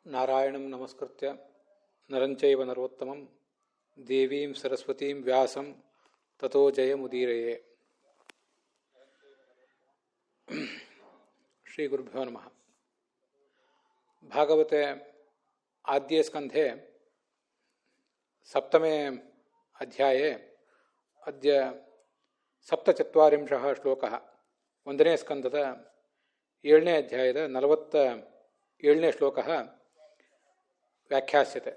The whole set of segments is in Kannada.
ನಾರಾಯಣಂ ನಮಸ್ಕೃತ್ಯ ನರಂಚೈವ ನರೋತ್ತಮಂ ದೇವೀಂ ಸರಸ್ವತೀಂ ವ್ಯಾಸಂ ತಥೋ ಜಯಮುದೀರಯೇ. ಶ್ರೀ ಗುರುಭ್ಯೋ ನಮಃ. ಭಾಗವತೆ ಆದ್ಯೇ ಸ್ಕಂಧೆ ಸಪ್ತಮೇ ಅಧ್ಯಾಯೇ ಅದ್ಯ ಸಪ್ತಚತ್ವಾರಿಂಶಃ ಶ್ಲೋಕಃ. ಒಂದನೇ ಸ್ಕಂಧದ 7ನೇ ಅಧ್ಯಾಯದ 47ನೇ ಶ್ಲೋಕಃ ವ್ಯಾಖ್ಯಾಸ್ಯತೆ.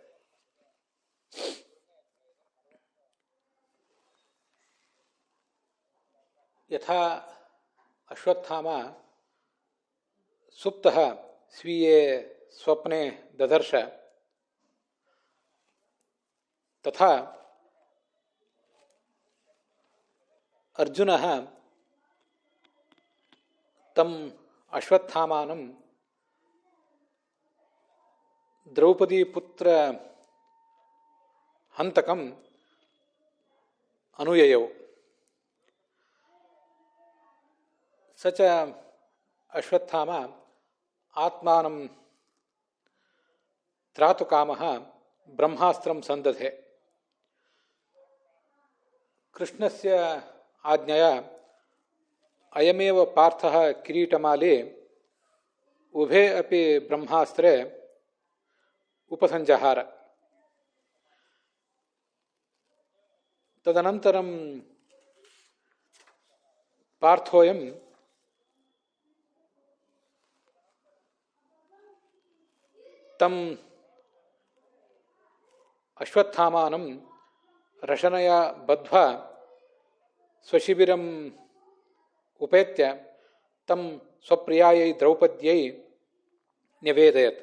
ಯಥಾ ಅಶ್ವತ್ಥಾಮ ಸುಪ್ತಃ ಸ್ವೀಯೇ ಸ್ವಪ್ನೆ ದದರ್ಶ ತಥಾ ಅರ್ಜುನಃ ತಂ ಅಶ್ವತ್ಥಾಮಾನಂ ದ್ರೌಪದಿ ಪುತ್ರ ಹಂತಕಂ ಅನುಯಯೌ. ಸ ಚ ಅಶ್ವತ್ಥಾಮ ಆತ್ಮಾನಂ ತ್ರಾತುಕಾಮಃ ಬ್ರಹ್ಮಾಸ್ತ್ರಂ ಸಂದಧೆ. ಕೃಷ್ಣಸ್ಯ ಆಜ್ಞೆಯ ಅಯಮೇವ ಪಾರ್ಥಃ ಕಿರೀಟಮಾಲಿ ಉಭೇ ಅಪಿ ಬ್ರಹ್ಮಾಸ್ತ್ರೇ ಉಪಸಂಜಹಾರ. ತದನಂತರಂ ಪಾರ್ಥೋಯಂ ತಂ ಅಶ್ವತ್ಥಾಮಾನಂ ರಶನಯ ಬದ್ಧ್ವಾ ಸ್ವಶಿಬಿರಂ ಉಪೇತ್ಯ ತಂ ಸ್ವಪ್ರಿಯಾಯೈ ದ್ರೌಪದ್ಯೈ ನ್ಯವೇದಯತ್.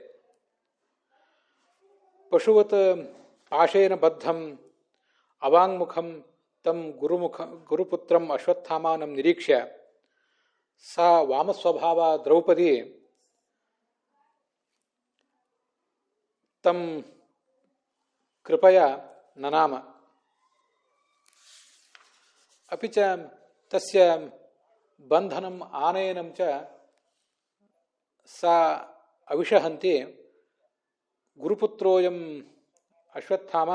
ಪಶುವತ್ ಪಾಶೇನ ಬದ್ಧಂ ಅವಾಂಗ್ಮುಖಂ ತಂ ಗುರುಪುತ್ರಂ ಅಶ್ವತ್ಥಾಮಾನಂ ನಿರೀಕ್ಷ್ಯ ಸಾ ವಾಮಸ್ವಭಾವ ದ್ರೌಪದಿ ತಂ ಕೃಪಯ ನನಾಮ. ಅಪಿ ಚ ತಸ್ಯ ಬಂಧನಂ ಆನಯನಂ ಚ ಸಾ ಅವಿಷಹಂತಿ ಗುರುಪುತ್ರೋಯಂ ಅಶ್ವತ್ಥಾಮ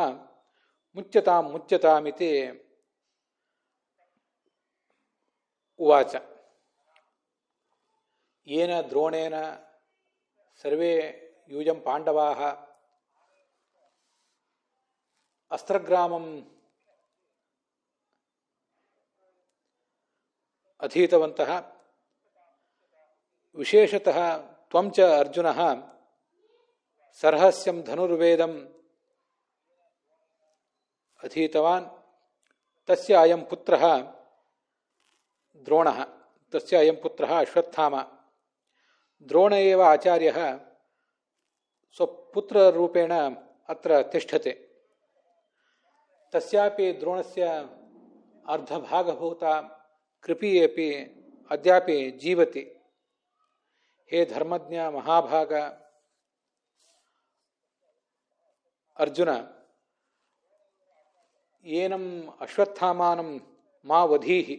ಮುಚ್ಯತಾಮಿತಿ ಉವಾಚ. ಯೇನ ದ್ರೋಣೇನ ಸರ್ವೇ ಯೂಯಂ ಪಾಂಡವಾಃ ಅಸ್ತ್ರಗ್ರಾಮಂ ಅಧೀತವಂತಃ ವಿಶೇಷತಃ ತ್ವಂ ಚ ಅರ್ಜುನಃ ಸರ್ಹಸ್ಯಂ ಧನುರ್ವೇದಂ ಅಧೀತವಾನ್ ತಸ್ಯ ಅಯಂ ಪುತ್ರಃ ದ್ರೋಣಃ ತಸ್ಯ ಅಯಂ ಪುತ್ರಃ ಅಶ್ವತ್ಥಾಮ. ದ್ರೋಣ ಏವ ಆಚಾರ್ಯಃ ಸ್ವಪುತ್ರರೂಪೇಣ ಅತ್ರ ತಿಷ್ಠತೆ. ತಸ್ಯಾಪಿ ದ್ರೋಣಸ್ಯ ಅರ್ಧಭಾಗಭೂತ ಕೃಪಿ ಅಪಿ ಅದ್ಯಾಪಿ ಜೀವತಿ. ಹೇ ಧರ್ಮಜ್ಞ ಮಹಾಭಾಗ ಅರ್ಜುನ, ಏನಂ ಅಶ್ವತ್ಥಾಮಾನಂ ಮಾ ವಧೀಹಿ.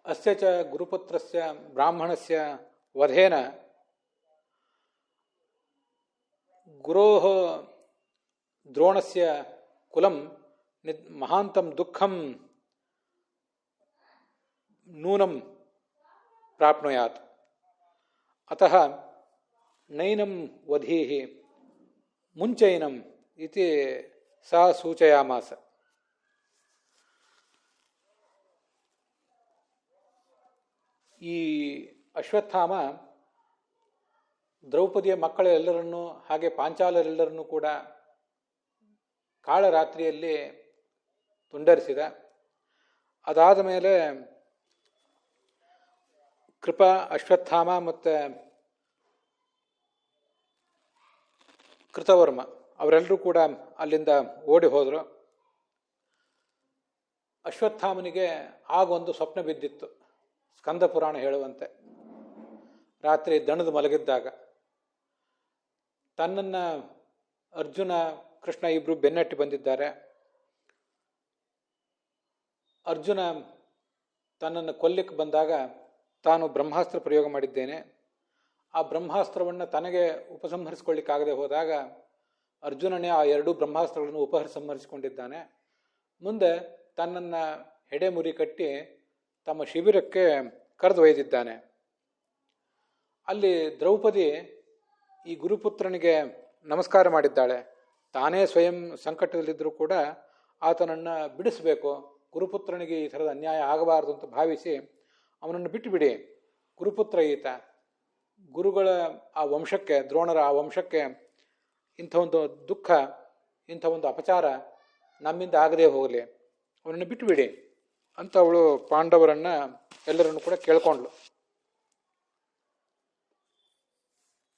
ಅಸ್ಯ ಚ ಗುರುಪುತ್ರಸ್ಯ ಬ್ರಾಹ್ಮಣಸ್ಯ ವಧೇನ ಗುರೋಃ ದ್ರೋಣಸ್ಯ ಕುಲಂ ಮಹಾಂತಂ ದುಃಖಂ ನೂನಂ ಪ್ರಾಪ್ನುಯಾತ್. ಅತಃ ನೈನಂ ವಧೀಹಿ ಮುಂಚೈನಂ ಇತಿ ಸಾ ಸೂಚಯಾಮಾಸ. ಈ ಅಶ್ವತ್ಥಾಮ ದ್ರೌಪದಿಯ ಮಕ್ಕಳೆಲ್ಲರನ್ನೂ ಹಾಗೆ ಪಾಂಚಾಲರೆಲ್ಲರನ್ನೂ ಕೂಡ ಕಾಳರಾತ್ರಿಯಲ್ಲಿ ತುಂಡರಿಸಿದ. ಅದಾದ ಮೇಲೆ ಕೃಪಾ, ಅಶ್ವತ್ಥಾಮ ಮತ್ತು ಕೃತವರ್ಮ ಅವರೆಲ್ಲರೂ ಕೂಡ ಅಲ್ಲಿಂದ ಓಡಿ ಹೋದರು. ಅಶ್ವತ್ಥಾಮನಿಗೆ ಆಗೊಂದು ಸ್ವಪ್ನ ಬಿದ್ದಿತ್ತು, ಸ್ಕಂದ ಪುರಾಣ ಹೇಳುವಂತೆ. ರಾತ್ರಿ ದಣದು ಮಲಗಿದ್ದಾಗ ತನ್ನನ್ನು ಅರ್ಜುನ ಕೃಷ್ಣ ಇಬ್ಬರು ಬೆನ್ನಟ್ಟಿ ಬಂದಿದ್ದಾರೆ. ಅರ್ಜುನ ತನ್ನನ್ನು ಕೊಲ್ಲಿಕ್ಕೆ ಬಂದಾಗ ತಾನು ಬ್ರಹ್ಮಾಸ್ತ್ರ ಪ್ರಯೋಗ ಮಾಡಿದ್ದೇನೆ, ಆ ಬ್ರಹ್ಮಾಸ್ತ್ರವನ್ನು ತನಗೆ ಉಪಸಂಹರಿಸಿಕೊಳ್ಳಿಕ್ಕಾಗದೆ ಹೋದಾಗ ಅರ್ಜುನನೇ ಆ ಎರಡೂ ಬ್ರಹ್ಮಾಸ್ತ್ರಗಳನ್ನು ಉಪಸಂಹರಿಸಿಕೊಂಡಿದ್ದಾನೆ. ಮುಂದೆ ತನ್ನನ್ನು ಹೆಡೆಮುರಿ ಕಟ್ಟಿ ತಮ್ಮ ಶಿಬಿರಕ್ಕೆ ಕರೆದೊಯ್ದಿದ್ದಾನೆ. ಅಲ್ಲಿ ದ್ರೌಪದಿ ಈ ಗುರುಪುತ್ರನಿಗೆ ನಮಸ್ಕಾರ ಮಾಡಿದ್ದಾಳೆ. ತಾನೇ ಸ್ವಯಂ ಸಂಕಟದಲ್ಲಿದ್ದರೂ ಕೂಡ ಆತನನ್ನು ಬಿಡಿಸಬೇಕು, ಗುರುಪುತ್ರನಿಗೆ ಈ ಥರದ ಅನ್ಯಾಯ ಆಗಬಾರದು ಅಂತ ಭಾವಿಸಿ ಅವನನ್ನು ಬಿಟ್ಟುಬಿಡಿ, ಗುರುಪುತ್ರ ಈತ, ಗುರುಗಳ ಆ ವಂಶಕ್ಕೆ, ದ್ರೋಣರ ಆ ವಂಶಕ್ಕೆ ಇಂಥ ಒಂದು ದುಃಖ, ಇಂಥ ಒಂದು ಅಪಚಾರ ನಮ್ಮಿಂದ ಆಗದೇ ಹೋಗಲಿ, ಅವನನ್ನು ಬಿಟ್ಟುಬಿಡಿ ಅಂತ ಅವಳು ಪಾಂಡವರನ್ನು ಎಲ್ಲರನ್ನು ಕೂಡ ಕೇಳ್ಕೊಂಡ್ಳು.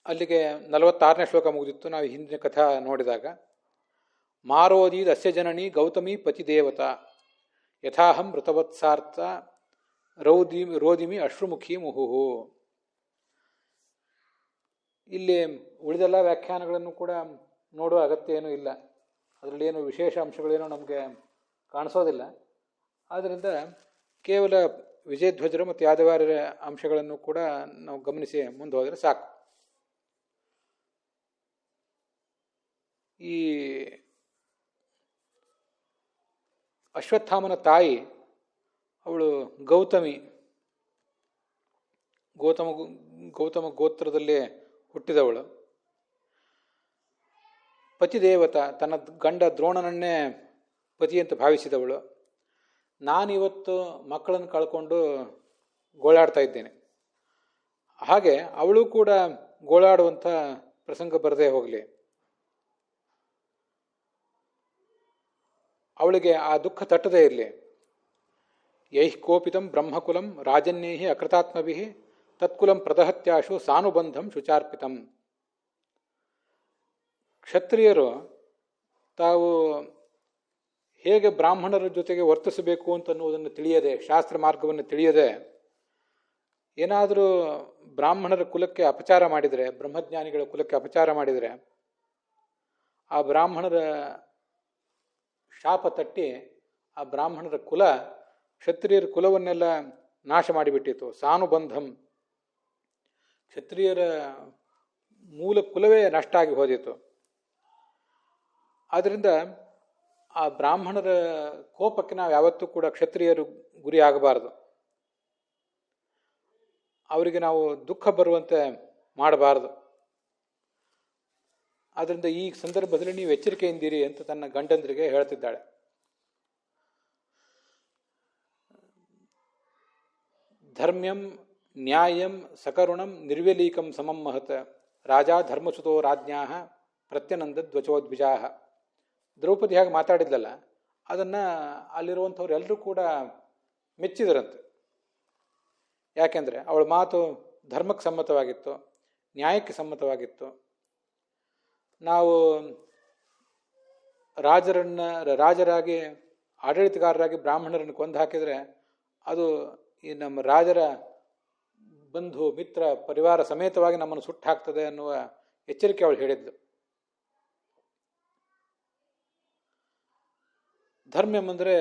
ಅಲ್ಲಿಗೆ 46ನೇ ಶ್ಲೋಕ ಮುಗಿದಿತ್ತು. ನಾವು ಹಿಂದಿನ ಕಥಾ ನೋಡಿದಾಗ, ಮಾರೋದೀದ್ ಅಸ್ಯ ಜನನಿ ಗೌತಮಿ ಪತಿದೇವತಾ ಯಥಾಹಂ ಮೃತವತ್ಸಾರ್ಥ ರೋದಿಮಿ ಅಶ್ರುಮುಖಿ ಮುಹುಹು. ಇಲ್ಲಿ ಉಳಿದೆಲ್ಲ ವ್ಯಾಖ್ಯಾನಗಳನ್ನು ಕೂಡ ನೋಡುವ ಅಗತ್ಯ ಏನೂ ಇಲ್ಲ, ಅದರಲ್ಲಿ ಏನು ವಿಶೇಷ ಅಂಶಗಳೇನೋ ನಮಗೆ ಕಾಣಿಸೋದಿಲ್ಲ. ಆದ್ದರಿಂದ ಕೇವಲ ವಿಜಯಧ್ವಜರು ಮತ್ತು ಯಾದವಾರ್ಯರ ಅಂಶಗಳನ್ನು ಕೂಡ ನಾವು ಗಮನಿಸಿ ಮುಂದೆ ಹೋದರೆ ಸಾಕು. ಈ ಅಶ್ವತ್ಥಾಮನ ತಾಯಿ ಅವಳು ಗೌತಮ ಗೋತ್ರದಲ್ಲಿ ಹುಟ್ಟಿದವಳು. ಪತಿದೇವತ, ತನ್ನ ಗಂಡ ದ್ರೋಣನನ್ನೇ ಪತಿ ಅಂತ ಭಾವಿಸಿದವಳು. ನಾನಿವತ್ತು ಮಕ್ಕಳನ್ನು ಕಳ್ಕೊಂಡು ಗೋಳಾಡ್ತಾ ಇದ್ದೇನೆ, ಹಾಗೆ ಅವಳು ಕೂಡ ಗೋಳಾಡುವಂಥ ಪ್ರಸಂಗ ಬರದೇ ಹೋಗಲಿ, ಅವಳಿಗೆ ಆ ದುಃಖ ತಟ್ಟದೇ ಇರಲಿ. ಯೈಃ ಕೋಪಿತಂ ಬ್ರಹ್ಮಕುಲಂ ರಾಜನ್ಯೈಹಿ ಅಕೃತಾತ್ಮಭಿಃ ತತ್ಕುಲಂ ಪ್ರದಹತ್ಯಾಶು ಸಾನುಬಂಧಂ ಶುಚಾರ್ಪಿತಂ. ಕ್ಷತ್ರಿಯರು ತಾವು ಹೇಗೆ ಬ್ರಾಹ್ಮಣರ ಜೊತೆಗೆ ವರ್ತಿಸಬೇಕು ಅಂತನ್ನುವುದನ್ನು ತಿಳಿಯದೆ, ಶಾಸ್ತ್ರ ಮಾರ್ಗವನ್ನು ತಿಳಿಯದೆ, ಏನಾದರೂ ಬ್ರಾಹ್ಮಣರ ಕುಲಕ್ಕೆ ಅಪಚಾರ ಮಾಡಿದರೆ, ಬ್ರಹ್ಮಜ್ಞಾನಿಗಳ ಕುಲಕ್ಕೆ ಅಪಚಾರ ಮಾಡಿದರೆ, ಆ ಬ್ರಾಹ್ಮಣರ ಶಾಪ ತಟ್ಟಿ ಆ ಬ್ರಾಹ್ಮಣರ ಕುಲ, ಕ್ಷತ್ರಿಯರ ಕುಲವನ್ನೆಲ್ಲ ನಾಶ ಮಾಡಿಬಿಟ್ಟಿತು. ಸಾನುಬಂಧಂ, ಕ್ಷತ್ರಿಯರ ಮೂಲ ಕುಲವೇ ನಷ್ಟ ಆಗಿ ಹೋದಿತು. ಆದ್ದರಿಂದ ಆ ಬ್ರಾಹ್ಮಣರ ಕೋಪಕ್ಕೆ ನಾವು ಯಾವತ್ತೂ ಕೂಡ ಕ್ಷತ್ರಿಯರು ಗುರಿ ಆಗಬಾರದು, ಅವರಿಗೆ ನಾವು ದುಃಖ ಬರುವಂತೆ ಮಾಡಬಾರದು. ಆದ್ದರಿಂದ ಈ ಸಂದರ್ಭದಲ್ಲಿ ನೀವು ಎಚ್ಚರಿಕೆಯಿಂದಿರಿ ಅಂತ ತನ್ನ ಗಂಡಂದರಿಗೆ ಹೇಳ್ತಿದ್ದಾಳೆ. ಧರ್ಮ್ಯಂ ನ್ಯಾಯಂ ಸಕರುಣಂ ನಿರ್ವ್ಯಲೀಕಂ ಸಮಂ ಮಹತ್ ರಾಜಾ ಧರ್ಮಸುತೋ ರಾಜ್ಞಾ ಪ್ರತ್ಯನಂದ ಧ್ವಚೋದ್ವಿಜಾ. ದ್ರೌಪದಿ ಹಾಗೆ ಮಾತಾಡಿದ್ಲಲ್ಲ, ಅದನ್ನು ಅಲ್ಲಿರುವಂಥವ್ರು ಎಲ್ಲರೂ ಕೂಡ ಮೆಚ್ಚಿದರಂತೆ. ಯಾಕೆಂದರೆ ಅವಳ ಮಾತು ಧರ್ಮಕ್ಕೆ ಸಮ್ಮತವಾಗಿತ್ತು, ನ್ಯಾಯಕ್ಕೆ ಸಮ್ಮತವಾಗಿತ್ತು. ನಾವು ರಾಜರಾಗಿ ಆಡಳಿತಗಾರರಾಗಿ ಬ್ರಾಹ್ಮಣರನ್ನು ಕೊಂದು ಹಾಕಿದರೆ ಅದು ಈ ನಮ್ಮ ರಾಜರ ಬಂಧು ಮಿತ್ರ ಪರಿವಾರ ಸಮೇತವಾಗಿ ನಮ್ಮನ್ನು ಸುಟ್ಟು ಹಾಕ್ತದೆ ಅನ್ನುವ ಎಚ್ಚರಿಕೆ ಅವಳು ಹೇಳಿದ್ಲು. ಧರ್ಮ್ಯಂ ಅಂದರೆ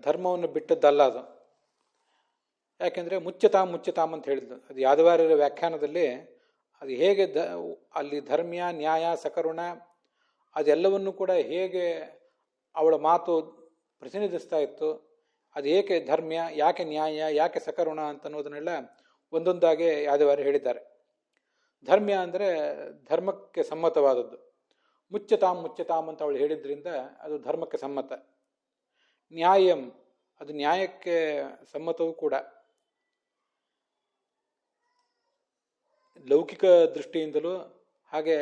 ಧರ್ಮವನ್ನು ಬಿಟ್ಟದ್ದಲ್ಲ ಅದು. ಯಾಕೆಂದರೆ ಮುಚ್ಚತಾಮ್ ಅಂತ ಹೇಳಿದ್ಲು. ಅದು ಯಾದವಾರ್ಯರ ವ್ಯಾಖ್ಯಾನದಲ್ಲಿ ಅದು ಹೇಗೆ ಅಲ್ಲಿ ಧರ್ಮ್ಯ ನ್ಯಾಯ ಸಕರುಣ ಅದೆಲ್ಲವನ್ನು ಕೂಡ ಹೇಗೆ ಅವಳ ಮಾತು ಪ್ರತಿನಿಧಿಸ್ತಾ ಇತ್ತು, ಅದು ಏಕೆ ಧರ್ಮ್ಯ, ಯಾಕೆ ನ್ಯಾಯ, ಯಾಕೆ ಸಕರುಣ ಅಂತನ್ನೋದನ್ನೆಲ್ಲ ಒಂದೊಂದಾಗೆ ಯಾದವಾರ್ಯ ಹೇಳಿದ್ದಾರೆ. ಧರ್ಮ್ಯ ಅಂದರೆ ಧರ್ಮಕ್ಕೆ ಸಮ್ಮತವಾದದ್ದು. ಮುಚ್ಚತಾಮ್ ಅಂತ ಅವಳು ಹೇಳಿದ್ರಿಂದ ಅದು ಧರ್ಮಕ್ಕೆ ಸಮ್ಮತ. ನ್ಯಾಯಂ ಅದು ನ್ಯಾಯಕ್ಕೆ ಸಮ್ಮತವೂ ಕೂಡ. ಲೌಕಿಕ ದೃಷ್ಟಿಯಿಂದಲೂ ಹಾಗೆ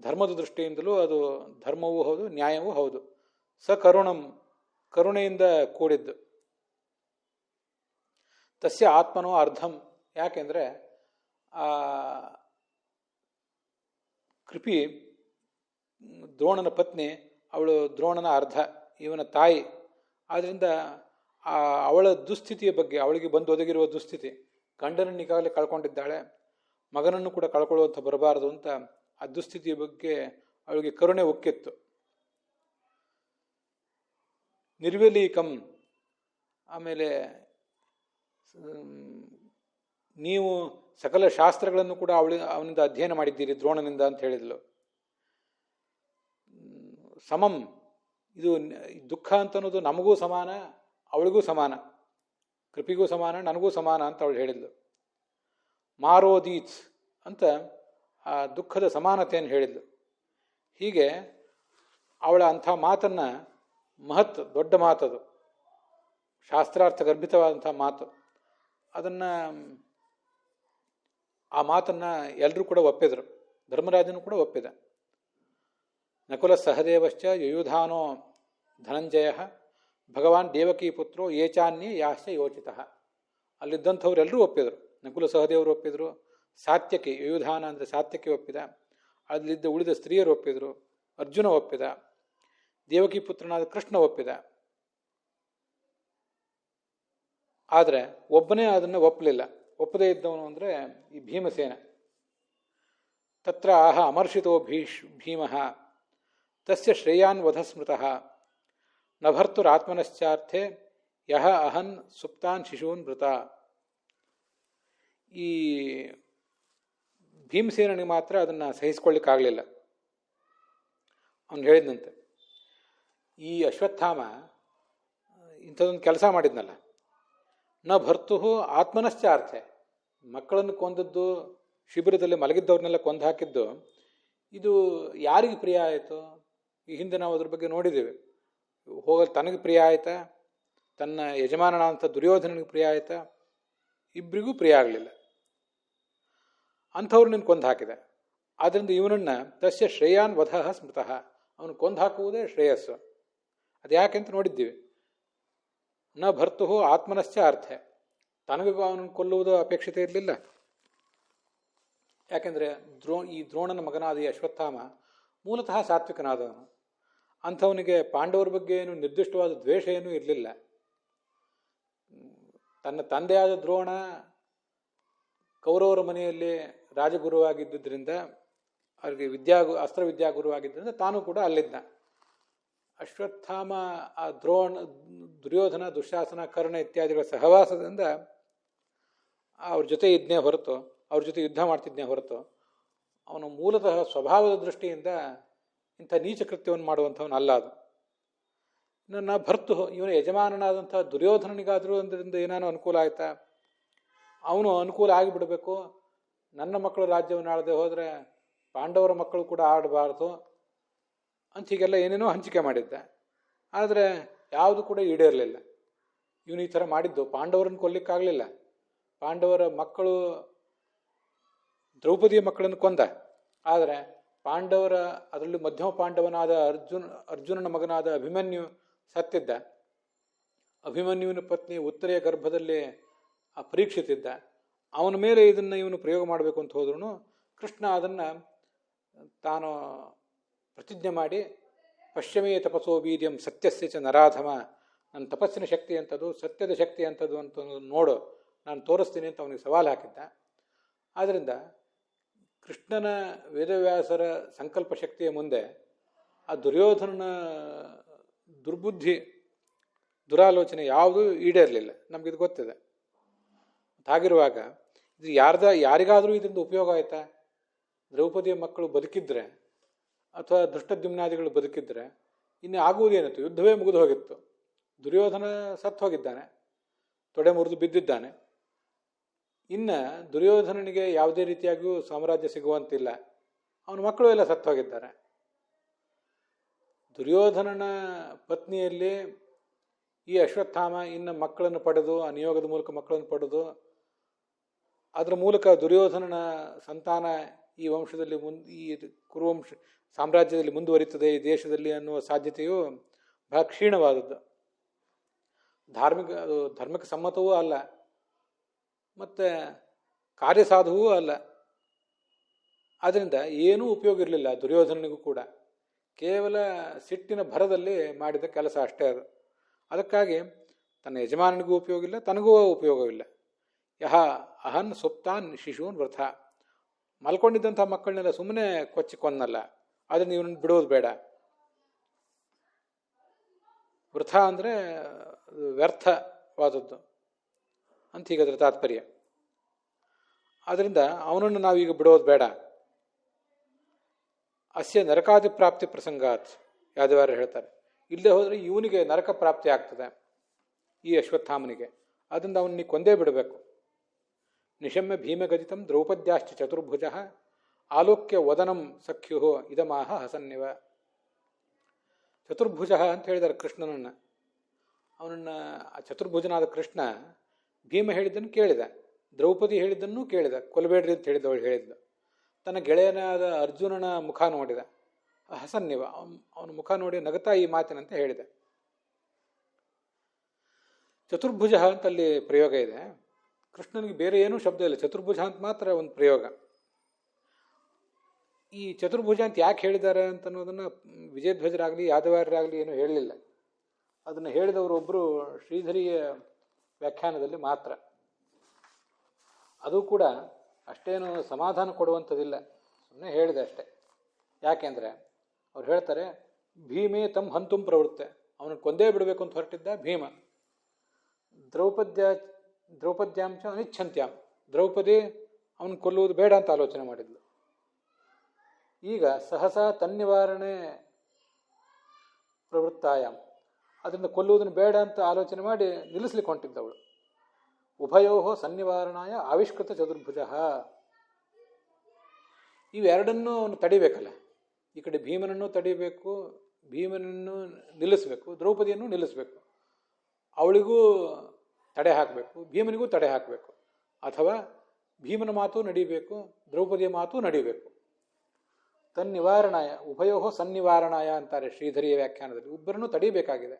ಧರ್ಮದ ದೃಷ್ಟಿಯಿಂದಲೂ ಅದು ಧರ್ಮವೂ ಹೌದು, ನ್ಯಾಯವೂ ಹೌದು. ಸಕರುಣಂ ಕರುಣೆಯಿಂದ ಕೂಡಿದ್ದು. ತಸ್ಯ ಆತ್ಮನೋ ಅರ್ಧಂ, ಯಾಕೆಂದರೆ ಆ ಕೃಪಿ ದ್ರೋಣನ ಪತ್ನಿ, ಅವಳು ದ್ರೋಣನ ಅರ್ಧ, ಇವನ ತಾಯಿ. ಆದ್ದರಿಂದ ಅವಳ ದುಸ್ಥಿತಿಯ ಬಗ್ಗೆ, ಅವಳಿಗೆ ಬಂದು ಒದಗಿರುವ ದುಸ್ಥಿತಿ, ಗಂಡನನ್ನು ಈಗಾಗಲೇ ಕಳ್ಕೊಂಡಿದ್ದಾಳೆ, ಮಗನನ್ನು ಕೂಡ ಕಳ್ಕೊಳ್ಳುವಂಥ ಬರಬಾರದು ಅಂತ ಆ ದುಸ್ಥಿತಿಯ ಬಗ್ಗೆ ಅವಳಿಗೆ ಕರುಣೆ ಒಕ್ಕಿತ್ತು. ನಿರ್ವ್ಯಲೀಕಂ, ಆಮೇಲೆ ನೀವು ಸಕಲ ಶಾಸ್ತ್ರಗಳನ್ನು ಕೂಡ ಅವನಿಂದ ಅಧ್ಯಯನ ಮಾಡಿದ್ದೀರಿ ದ್ರೋಣನಿಂದ ಅಂತ ಹೇಳಿದ್ಲು. ಸಮಂ, ಇದು ದುಃಖ ಅಂತ ಅನ್ನೋದು ನಮಗೂ ಸಮಾನ, ಅವಳಿಗೂ ಸಮಾನ, ಕೃಪಿಗೂ ಸಮಾನ, ನನಗೂ ಸಮಾನ ಅಂತ ಅವಳು ಹೇಳಿದ್ಲು. ಮಾರೋದೀತ್ ಅಂತ ಆ ದುಃಖದ ಸಮಾನತೆಯನ್ನು ಹೇಳಿದ್ಲು. ಹೀಗೆ ಅವಳ ಅಂಥ ಮಾತನ್ನು, ಮಹತ್ ದೊಡ್ಡ ಮಾತದು, ಶಾಸ್ತ್ರಾರ್ಥ ಗರ್ಭಿತವಾದಂಥ ಮಾತು, ಅದನ್ನು ಆ ಮಾತನ್ನು ಎಲ್ಲರೂ ಕೂಡ ಒಪ್ಪಿದರು. ಧರ್ಮರಾಜನು ಕೂಡ ಒಪ್ಪಿದ. ನಕುಲ ಸಹದೇವಶ್ಚ ಯುಯುಧಾನೋ ಧನಂಜಯ ಭಗವಾನ್ ದೇವಕೀ ಪುತ್ರೋ ಏಚಾನ್ಯೇ ಯಾಶ್ಚ ಯೋಚಿತ. ಅಲ್ಲಿದ್ದಂಥವ್ರೆಲ್ಲರೂ ಒಪ್ಪಿದರು. ನಕುಲ ಸಹದೇವರು ಒಪ್ಪಿದರು, ಸಾತ್ಯಕಿ, ಯುಯುಧಾನ ಅಂದರೆ ಸಾತ್ಯಕಿ ಒಪ್ಪಿದ, ಅಲ್ಲಿದ್ದ ಉಳಿದ ಸ್ತ್ರೀಯರು ಒಪ್ಪಿದರು, ಅರ್ಜುನ ಒಪ್ಪಿದ, ದೇವಕಿ ಪುತ್ರನಾದ ಕೃಷ್ಣ ಒಪ್ಪಿದ. ಆದರೆ ಒಬ್ಬನೇ ಅದನ್ನು ಒಪ್ಪಲಿಲ್ಲ. ಒಪ್ಪದೇ ಇದ್ದವನು ಅಂದರೆ ಈ ಭೀಮಸೇನ. ತತ್ರ ಆಹ ಅಮರ್ಷಿತೋ ಭೀಮಃ ತಸ್ಯ ಶ್ರೇಯಾನ್ ವಧ ಸ್ಮೃತಃ ನ ಭರ್ತುರಾತ್ಮನಶ್ಚಾರ್ಥೆ ಯಹ ಅಹನ್ ಸುಪ್ತಾನ್ ಶಿಶೂನ್ ಮೃತ. ಈ ಭೀಮಸೇನಿಗೆ ಮಾತ್ರ ಅದನ್ನು ಸಹಿಸ್ಕೊಳ್ಳಿಕ್ಕಾಗಲಿಲ್ಲ. ಅವನು ಹೇಳಿದಂತೆ, ಈ ಅಶ್ವತ್ಥಾಮ ಇಂಥದೊಂದು ಕೆಲಸ ಮಾಡಿದ್ನಲ್ಲ, ನ ಭರ್ತು ಆತ್ಮನಶ್ಚಾರ್ಥೆ, ಮಕ್ಕಳನ್ನು ಕೊಂದದ್ದು, ಶಿಬಿರದಲ್ಲಿ ಮಲಗಿದ್ದವ್ರನ್ನೆಲ್ಲ ಕೊಂದು ಹಾಕಿದ್ದು, ಇದು ಯಾರಿಗೆ ಪ್ರಿಯ ಆಯಿತು? ಈ ಹಿಂದೆ ನಾವು ಅದ್ರ ಬಗ್ಗೆ ನೋಡಿದ್ದೇವೆ. ಹೋಗಲು ತನಗೆ ಪ್ರಿಯ ಆಯಿತಾ, ತನ್ನ ಯಜಮಾನನಾದಂಥ ದುರ್ಯೋಧನನಿಗೆ ಪ್ರಿಯ ಆಯಿತಾ? ಇಬ್ಬರಿಗೂ ಪ್ರಿಯ ಆಗಲಿಲ್ಲ. ಅಂಥವ್ರನ್ನ ಕೊಂದು ಹಾಕಿದೆ. ಆದ್ದರಿಂದ ಇವನನ್ನು ತಸ್ಯ ಶ್ರೇಯಾನ್ ವಧ ಸ್ಮೃತಃ, ಅವನು ಕೊಂದು ಹಾಕುವುದೇ ಶ್ರೇಯಸ್ಸು. ಅದು ಯಾಕೆಂತ ನೋಡಿದ್ದೀವಿ. ನ ಭರ್ತು ಆತ್ಮನಶ್ಚ ಅರ್ಥೆ, ತನಗೂ ಅವನನ್ನು ಕೊಲ್ಲುವುದು ಅಪೇಕ್ಷಿತ ಇರಲಿಲ್ಲ. ಯಾಕೆಂದರೆ ಈ ದ್ರೋಣನ ಮಗನಾದ ಈ ಅಶ್ವತ್ಥಾಮ ಮೂಲತಃ ಸಾತ್ವಿಕನಾದವನು. ಅಂಥವನಿಗೆ ಪಾಂಡವರ ಬಗ್ಗೆ ಏನು ನಿರ್ದಿಷ್ಟವಾದ ದ್ವೇಷ ಏನೂ ಇರಲಿಲ್ಲ. ತನ್ನ ತಂದೆಯಾದ ದ್ರೋಣ ಕೌರವರ ಮನೆಯಲ್ಲಿ ರಾಜಗುರುವಾಗಿದ್ದರಿಂದ, ಅವರಿಗೆ ಅಸ್ತ್ರವಿದ್ಯಾಗುರುವಾಗಿದ್ದರಿಂದ ತಾನು ಕೂಡ ಅಲ್ಲಿದ್ದ. ಅಶ್ವತ್ಥಾಮ ಆ ದುರ್ಯೋಧನ, ದುಶ್ಯಾಸನ, ಕರ್ಣ ಇತ್ಯಾದಿಗಳ ಸಹವಾಸದಿಂದ ಅವ್ರ ಜೊತೆ ಇದ್ನೇ ಹೊರತು, ಅವ್ರ ಜೊತೆ ಯುದ್ಧ ಮಾಡ್ತಿದ್ನೇ ಹೊರತು, ಅವನು ಮೂಲತಃ ಸ್ವಭಾವದ ದೃಷ್ಟಿಯಿಂದ ಇಂಥ ನೀಚ ಕೃತ್ಯವನ್ನು ಮಾಡುವಂಥವನು ಅಲ್ಲ. ಅದು ನನ್ನ ಭರ್ತು, ಇವನ ಯಜಮಾನನಾದಂಥ ದುರ್ಯೋಧನನಿಗಾದರೂ ಅದರಿಂದ ಏನಾನು ಅನುಕೂಲ ಆಯ್ತಾ? ಅವನು ಅನುಕೂಲ ಆಗಿಬಿಡಬೇಕು, ನನ್ನ ಮಕ್ಕಳು ರಾಜ್ಯವನ್ನು ಆಳದೆ ಹೋದರೆ ಪಾಂಡವರ ಮಕ್ಕಳು ಕೂಡ ಆಡಬಾರ್ದು ಅಂತ ಹೀಗೆಲ್ಲ ಏನೇನೋ ಹಂಚಿಕೆ ಮಾಡಿದ್ದ. ಆದರೆ ಯಾವುದು ಕೂಡ ಈಡೇರಲಿಲ್ಲ. ಇವನು ಈ ಥರ ಮಾಡಿದ್ದು ಪಾಂಡವರನ್ನು ಕೊಲ್ಲಿಕ್ಕಾಗಲಿಲ್ಲ. ಪಾಂಡವರ ಮಕ್ಕಳು, ದ್ರೌಪದಿಯ ಮಕ್ಕಳನ್ನು ಕೊಂದ. ಆದರೆ ಪಾಂಡವರ, ಅದರಲ್ಲಿ ಮಧ್ಯಮ ಪಾಂಡವನಾದ ಅರ್ಜುನನ ಮಗನಾದ ಅಭಿಮನ್ಯು ಸತ್ತಿದ್ದ. ಅಭಿಮನ್ಯುವಿನ ಪತ್ನಿ ಉತ್ತರೆಯ ಗರ್ಭದಲ್ಲಿ ಪರೀಕ್ಷಿತಿದ್ದ. ಅವನ ಮೇಲೆ ಇದನ್ನು ಇವನು ಪ್ರಯೋಗ ಮಾಡಬೇಕು ಅಂತ ಹೋದ್ರೂ ಕೃಷ್ಣ ಅದನ್ನು ತಾನು ಪ್ರತಿಜ್ಞೆ ಮಾಡಿ, ಪಶ್ಚಿಮೇ ತಪಸೋ ವೀರ್ಯಂ ಸತ್ಯಸ್ಯ ಚ ನರಾಧಮ, ನನ್ನ ತಪಸ್ಸಿನ ಶಕ್ತಿ ಅಂಥದ್ದು, ಸತ್ಯದ ಶಕ್ತಿ ಅಂಥದ್ದು ಅಂತ ನೋಡು, ನಾನು ತೋರಿಸ್ತೀನಿ ಅಂತ ಅವನಿಗೆ ಸವಾಲು ಹಾಕಿದ್ದ. ಆದ್ದರಿಂದ ಕೃಷ್ಣನ ವೇದವ್ಯಾಸರ ಸಂಕಲ್ಪ ಶಕ್ತಿಯ ಮುಂದೆ ಆ ದುರ್ಯೋಧನನ ದುರ್ಬುದ್ಧಿ, ದುರಾಲೋಚನೆ ಯಾವುದೂ ಈಡೇರಲಿಲ್ಲ. ನಮಗಿದು ಗೊತ್ತಿದೆ. ಹಾಗಿರುವಾಗ ಇದು ಯಾರಿಗಾದರೂ ಇದರಿಂದ ಉಪಯೋಗ ಆಯಿತಾ? ದ್ರೌಪದಿಯ ಮಕ್ಕಳು ಬದುಕಿದ್ರೆ ಅಥವಾ ಧೃಷ್ಟದ್ಯುಮ್ನಾದಿಗಳು ಬದುಕಿದ್ರೆ ಇನ್ನು ಆಗುವುದೇನಿತ್ತು? ಯುದ್ಧವೇ ಮುಗಿದು ಹೋಗಿತ್ತು. ದುರ್ಯೋಧನ ಸತ್ತು ಹೋಗಿದ್ದಾನೆ, ತೊಡೆ ಮುರಿದು ಬಿದ್ದಿದ್ದಾನೆ. ಇನ್ನು ದುರ್ಯೋಧನನಿಗೆ ಯಾವುದೇ ರೀತಿಯಾಗಿಯೂ ಸಾಮ್ರಾಜ್ಯ ಸಿಗುವಂತಿಲ್ಲ. ಅವನ ಮಕ್ಕಳು ಎಲ್ಲ ಸತ್ತು ಹೋಗಿದ್ದಾರೆ. ದುರ್ಯೋಧನನ ಪತ್ನಿಯಲ್ಲಿ ಈ ಅಶ್ವತ್ಥಾಮ ಇನ್ನು ಮಕ್ಕಳನ್ನು ಪಡೆದು, ಆ ನಿಯೋಗದ ಮೂಲಕ ಮಕ್ಕಳನ್ನು ಪಡೆದು, ಅದರ ಮೂಲಕ ದುರ್ಯೋಧನನ ಸಂತಾನ ಈ ವಂಶದಲ್ಲಿ ಈ ಕುರುವಂಶ ಸಾಮ್ರಾಜ್ಯದಲ್ಲಿ ಮುಂದುವರಿಯುತ್ತದೆ ಈ ದೇಶದಲ್ಲಿ ಅನ್ನುವ ಸಾಧ್ಯತೆಯು ಬಹಳ ಕ್ಷೀಣವಾದದ್ದು. ಅದು ಧರ್ಮಕ್ಕೆ ಸಮ್ಮತವೂ ಅಲ್ಲ, ಮತ್ತು ಕಾರ್ಯಸಾಧುವೂ ಅಲ್ಲ. ಆದ್ದರಿಂದ ಏನೂ ಉಪಯೋಗ ಇರಲಿಲ್ಲ ದುರ್ಯೋಧನನಿಗೂ ಕೂಡ. ಕೇವಲ ಸಿಟ್ಟಿನ ಭರದಲ್ಲಿ ಮಾಡಿದ ಕೆಲಸ ಅಷ್ಟೇ ಅದು. ಅದಕ್ಕಾಗಿ ತನ್ನ ಯಜಮಾನನಿಗೂ ಉಪಯೋಗ ಇಲ್ಲ, ತನಗೂ ಉಪಯೋಗವಿಲ್ಲ. ಯಹ ಅಹನ್ ಸುಪ್ತಾನ್ ಶಿಶೂನ್ ವೃಥ, ಮಲ್ಕೊಂಡಿದ್ದಂಥ ಮಕ್ಕಳನ್ನೆಲ್ಲ ಸುಮ್ಮನೆ ಕೊಚ್ಚಿಕೊಂದಲ್ಲ, ಅದನ್ನು ಇವನನ್ನು ಬಿಡೋದು ಬೇಡ. ವೃಥ ಅಂದರೆ ವ್ಯರ್ಥವಾದದ್ದು ಅಂತ ಹೀಗದ್ರ ತಾತ್ಪರ್ಯ. ಆದ್ದರಿಂದ ಅವನನ್ನು ನಾವೀಗ ಬಿಡೋದು ಬೇಡ. ಅಸ್ಯ ನರಕಾದಿ ಪ್ರಾಪ್ತಿ ಪ್ರಸಂಗಾತ್ ಯಾದವಾರ್ಯರು ಹೇಳ್ತಾರೆ. ಇಲ್ಲದೆ ಹೋದರೆ ಇವನಿಗೆ ನರಕ ಪ್ರಾಪ್ತಿ ಆಗ್ತದೆ, ಈ ಅಶ್ವತ್ಥಾಮನಿಗೆ. ಅದರಿಂದ ಅವನಿಗೆ ಕೊಂದೇ ಬಿಡಬೇಕು. ನಿಶಮ್ಯ ಭೀಮಗದಿತಂ ದ್ರೌಪದ್ಯಾಶ್ಚ ಚತುರ್ಭುಜ ಆಲೋಕ್ಯ ವದನಂ ಸಖ್ಯು ಇದಮಾಹ ಹಸನ್ನಿವ. ಚತುರ್ಭುಜ ಅಂತ ಹೇಳಿದ್ದಾರೆ ಕೃಷ್ಣನನ್ನು. ಅವನನ್ನು ಆ ಚತುರ್ಭುಜನಾದ ಕೃಷ್ಣ ಭೀಮ ಹೇಳಿದ್ದನ್ನು ಕೇಳಿದ, ದ್ರೌಪದಿ ಹೇಳಿದ್ದನ್ನು ಕೇಳಿದ, ಕೊಲ್ಲಬೇಡ್ರಿ ಅಂತ ಹೇಳಿದವಳು ಹೇಳಿದ್ಲು. ತನ್ನ ಗೆಳೆಯನಾದ ಅರ್ಜುನನ ಮುಖ ನೋಡಿದ, ಹಸನ್ನಿವ, ಅವನ ಮುಖ ನೋಡಿ ನಗತಾ ಈ ಮಾತಿನಂತೆ ಹೇಳಿದ. ಚತುರ್ಭುಜ ಅಂತ ಅಲ್ಲಿ ಪ್ರಯೋಗ ಇದೆ. ಕೃಷ್ಣನಿಗೆ ಬೇರೆ ಏನೂ ಶಬ್ದ ಇಲ್ಲ, ಚತುರ್ಭುಜ ಅಂತ ಮಾತ್ರ ಒಂದು ಪ್ರಯೋಗ. ಈ ಚತುರ್ಭುಜ ಅಂತ ಯಾಕೆ ಹೇಳಿದ್ದಾರೆ ಅಂತ ಅನ್ನೋದನ್ನು ವಿಜಯಧ್ವಜರಾಗಲಿ ಯಾದವಾರ್ಯರಾಗಲಿ ಏನೂ ಹೇಳಲಿಲ್ಲ. ಅದನ್ನು ಹೇಳಿದವರು ಒಬ್ಬರು ಶ್ರೀಧರಿಯ ವ್ಯಾಖ್ಯಾನದಲ್ಲಿ ಮಾತ್ರ. ಅದು ಕೂಡ ಅಷ್ಟೇನು ಸಮಾಧಾನ ಕೊಡುವಂಥದ್ದಿಲ್ಲ, ಸುಮ್ಮನೆ ಹೇಳಿದೆ ಅಷ್ಟೆ. ಯಾಕೆಂದರೆ ಅವ್ರು ಹೇಳ್ತಾರೆ, ಭೀಮೇ ತಮ್ಮ ಹಂತುಂ ಪ್ರವೃತ್ತೆ, ಅವನು ಕೊಂದೇ ಬಿಡಬೇಕು ಅಂತ ಹೊರಟಿದ್ದ ಭೀಮ. ದ್ರೌಪದ್ಯಾಂಶ ಅನಿಚ್ಛಂತ್ಯಾಂ, ದ್ರೌಪದಿ ಅವನು ಕೊಲ್ಲುವುದು ಬೇಡ ಅಂತ ಆಲೋಚನೆ ಮಾಡಿದ್ಲು. ಈಗ ಸಹಸಾ ತನ್ನಿವಾರಣೆ ಪ್ರವೃತ್ತಾಯಾಮ್, ಅದರಿಂದ ಕೊಲ್ಲುವುದನ್ನು ಬೇಡ ಅಂತ ಆಲೋಚನೆ ಮಾಡಿ ನಿಲ್ಲಿಸ್ಲಿಕ್ಕೆ ಹೊಂಟಿದ್ದವಳು. ಉಭಯೋ ಸನ್ನಿವಾರಣಾಯ ಆವಿಷ್ಕೃತ ಚತುರ್ಭುಜ. ಇವೆರಡನ್ನೂ ಅವನು ತಡಿಬೇಕಲ್ಲ. ಈ ಕಡೆ ಭೀಮನನ್ನು ತಡಿಬೇಕು, ಭೀಮನನ್ನು ನಿಲ್ಲಿಸಬೇಕು, ದ್ರೌಪದಿಯನ್ನು ನಿಲ್ಲಿಸಬೇಕು. ಅವಳಿಗೂ ತಡೆ ಹಾಕಬೇಕು, ಭೀಮನಿಗೂ ತಡೆ ಹಾಕಬೇಕು. ಅಥವಾ ಭೀಮನ ಮಾತು ನಡೀಬೇಕು, ದ್ರೌಪದಿಯ ಮಾತು ನಡೀಬೇಕು. ತನ್ನಿವಾರಣಾಯ ಉಭಯೋ ಸನ್ನಿವಾರಣಾಯ ಅಂತಾರೆ ಶ್ರೀಧರಿಯ ವ್ಯಾಖ್ಯಾನದಲ್ಲಿ. ಇಬ್ಬರನ್ನು ತಡಿಬೇಕಾಗಿದೆ.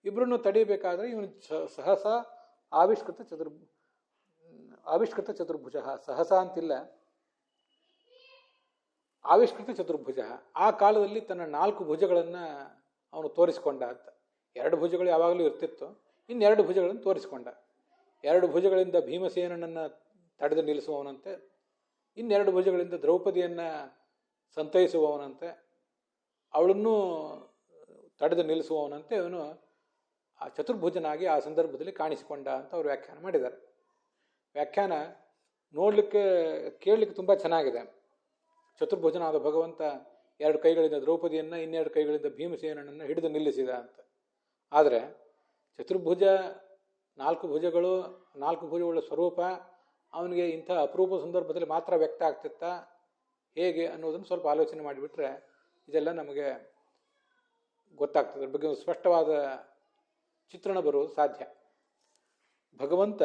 ಇಬ್ಬರನ್ನು ತಡಿಬೇಕಾದ್ರೆ ಇವನು ಸಹಸ ಆವಿಷ್ಕೃತ ಚತುರ್ಭುಜ, ಸಹಸ ಅಂತಿಲ್ಲ, ಆವಿಷ್ಕೃತ ಚತುರ್ಭುಜ. ಆ ಕಾಲದಲ್ಲಿ ತನ್ನ 4 ಭುಜಗಳನ್ನು ಅವನು ತೋರಿಸಿಕೊಂಡ ಅಂತ. 2 ಭುಜಗಳು ಯಾವಾಗಲೂ ಇರ್ತಿತ್ತು, 2 ಭುಜಗಳನ್ನು ತೋರಿಸಿಕೊಂಡ. 2 ಭುಜಗಳಿಂದ ಭೀಮಸೇನನನ್ನು ತಡೆದು ನಿಲ್ಲಿಸುವವನಂತೆ, 2 ಭುಜಗಳಿಂದ ದ್ರೌಪದಿಯನ್ನು ಸಂತೈಸುವವನಂತೆ, ಅವಳನ್ನೂ ತಡೆದು ನಿಲ್ಲಿಸುವವನಂತೆ ಇವನು ಆ ಚತುರ್ಭುಜನಾಗಿ ಆ ಸಂದರ್ಭದಲ್ಲಿ ಕಾಣಿಸಿಕೊಂಡ ಅಂತ ಅವರು ವ್ಯಾಖ್ಯಾನ ಮಾಡಿದ್ದಾರೆ. ವ್ಯಾಖ್ಯಾನ ನೋಡಲಿಕ್ಕೆ ಕೇಳಲಿಕ್ಕೆ ತುಂಬ ಚೆನ್ನಾಗಿದೆ. ಚತುರ್ಭುಜನಾದ ಭಗವಂತ 2 ಕೈಗಳಿಂದ ದ್ರೌಪದಿಯನ್ನು, 2 ಕೈಗಳಿಂದ ಭೀಮಸೇನನನ್ನು ಹಿಡಿದು ನಿಲ್ಲಿಸಿದ ಅಂತ. ಆದರೆ ಚತುರ್ಭುಜ 4 ಭುಜಗಳು, 4 ಭುಜಗಳ ಸ್ವರೂಪ ಅವನಿಗೆ ಇಂಥ ಅಪರೂಪ ಸಂದರ್ಭದಲ್ಲಿ ಮಾತ್ರ ವ್ಯಕ್ತ ಆಗ್ತಿತ್ತ ಹೇಗೆ ಅನ್ನೋದನ್ನು ಸ್ವಲ್ಪ ಆಲೋಚನೆ ಮಾಡಿಬಿಟ್ರೆ ಇದೆಲ್ಲ ನಮಗೆ ಗೊತ್ತಾಗ್ತದೆ. ಅದ್ರ ಬಗ್ಗೆ ಒಂದು ಸ್ಪಷ್ಟವಾದ ಚಿತ್ರಣ ಬರುವುದು ಸಾಧ್ಯ. ಭಗವಂತ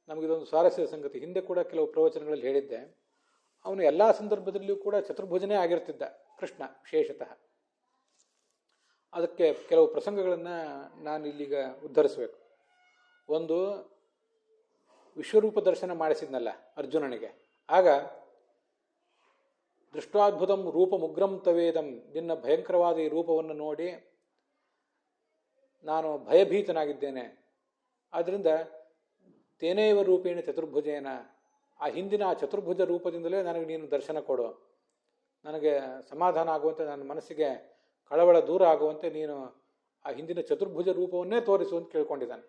ನಮಗಿದೊಂದು ಸ್ವಾರಸ್ಯದ ಸಂಗತಿ, ಹಿಂದೆ ಕೂಡ ಕೆಲವು ಪ್ರವಚನಗಳಲ್ಲಿ ಹೇಳಿದ್ದೆ, ಅವನು ಎಲ್ಲ ಸಂದರ್ಭದಲ್ಲಿಯೂ ಕೂಡ ಚತುರ್ಭುಜನೇ ಆಗಿರ್ತಿದ್ದ ಕೃಷ್ಣ ವಿಶೇಷತಃ. ಅದಕ್ಕೆ ಕೆಲವು ಪ್ರಸಂಗಗಳನ್ನು ನಾನು ಇಲ್ಲಿಗ ಉದ್ಧರಿಸಬೇಕು. ಒಂದು, ವಿಶ್ವರೂಪ ದರ್ಶನ ಮಾಡಿಸಿದ್ನಲ್ಲ ಅರ್ಜುನನಿಗೆ. ಆಗ ದೃಷ್ಟಾದ್ಭುತಂ ರೂಪಮುಗ್ರಂ ತವೇದಂ, ನಿನ್ನ ಭಯಂಕರವಾದ ಈ ರೂಪವನ್ನು ನೋಡಿ ನಾನು ಭಯಭೀತನಾಗಿದ್ದೇನೆ. ಆದ್ದರಿಂದ ತೇನೇವ ರೂಪೇಣ ಚತುರ್ಭುಜೇನ, ಆ ಹಿಂದಿನ ಆ ಚತುರ್ಭುಜ ರೂಪದಿಂದಲೇ ನನಗೆ ನೀನು ದರ್ಶನ ಕೊಡು, ನನಗೆ ಸಮಾಧಾನ ಆಗುವಂತೆ, ನನ್ನ ಮನಸ್ಸಿಗೆ ಕಳವಳ ದೂರ ಆಗುವಂತೆ ನೀನು ಆ ಹಿಂದಿನ ಚತುರ್ಭುಜ ರೂಪವನ್ನೇ ತೋರಿಸು ಅಂತ ಕೇಳ್ಕೊಂಡಿದ್ದಾನೆ.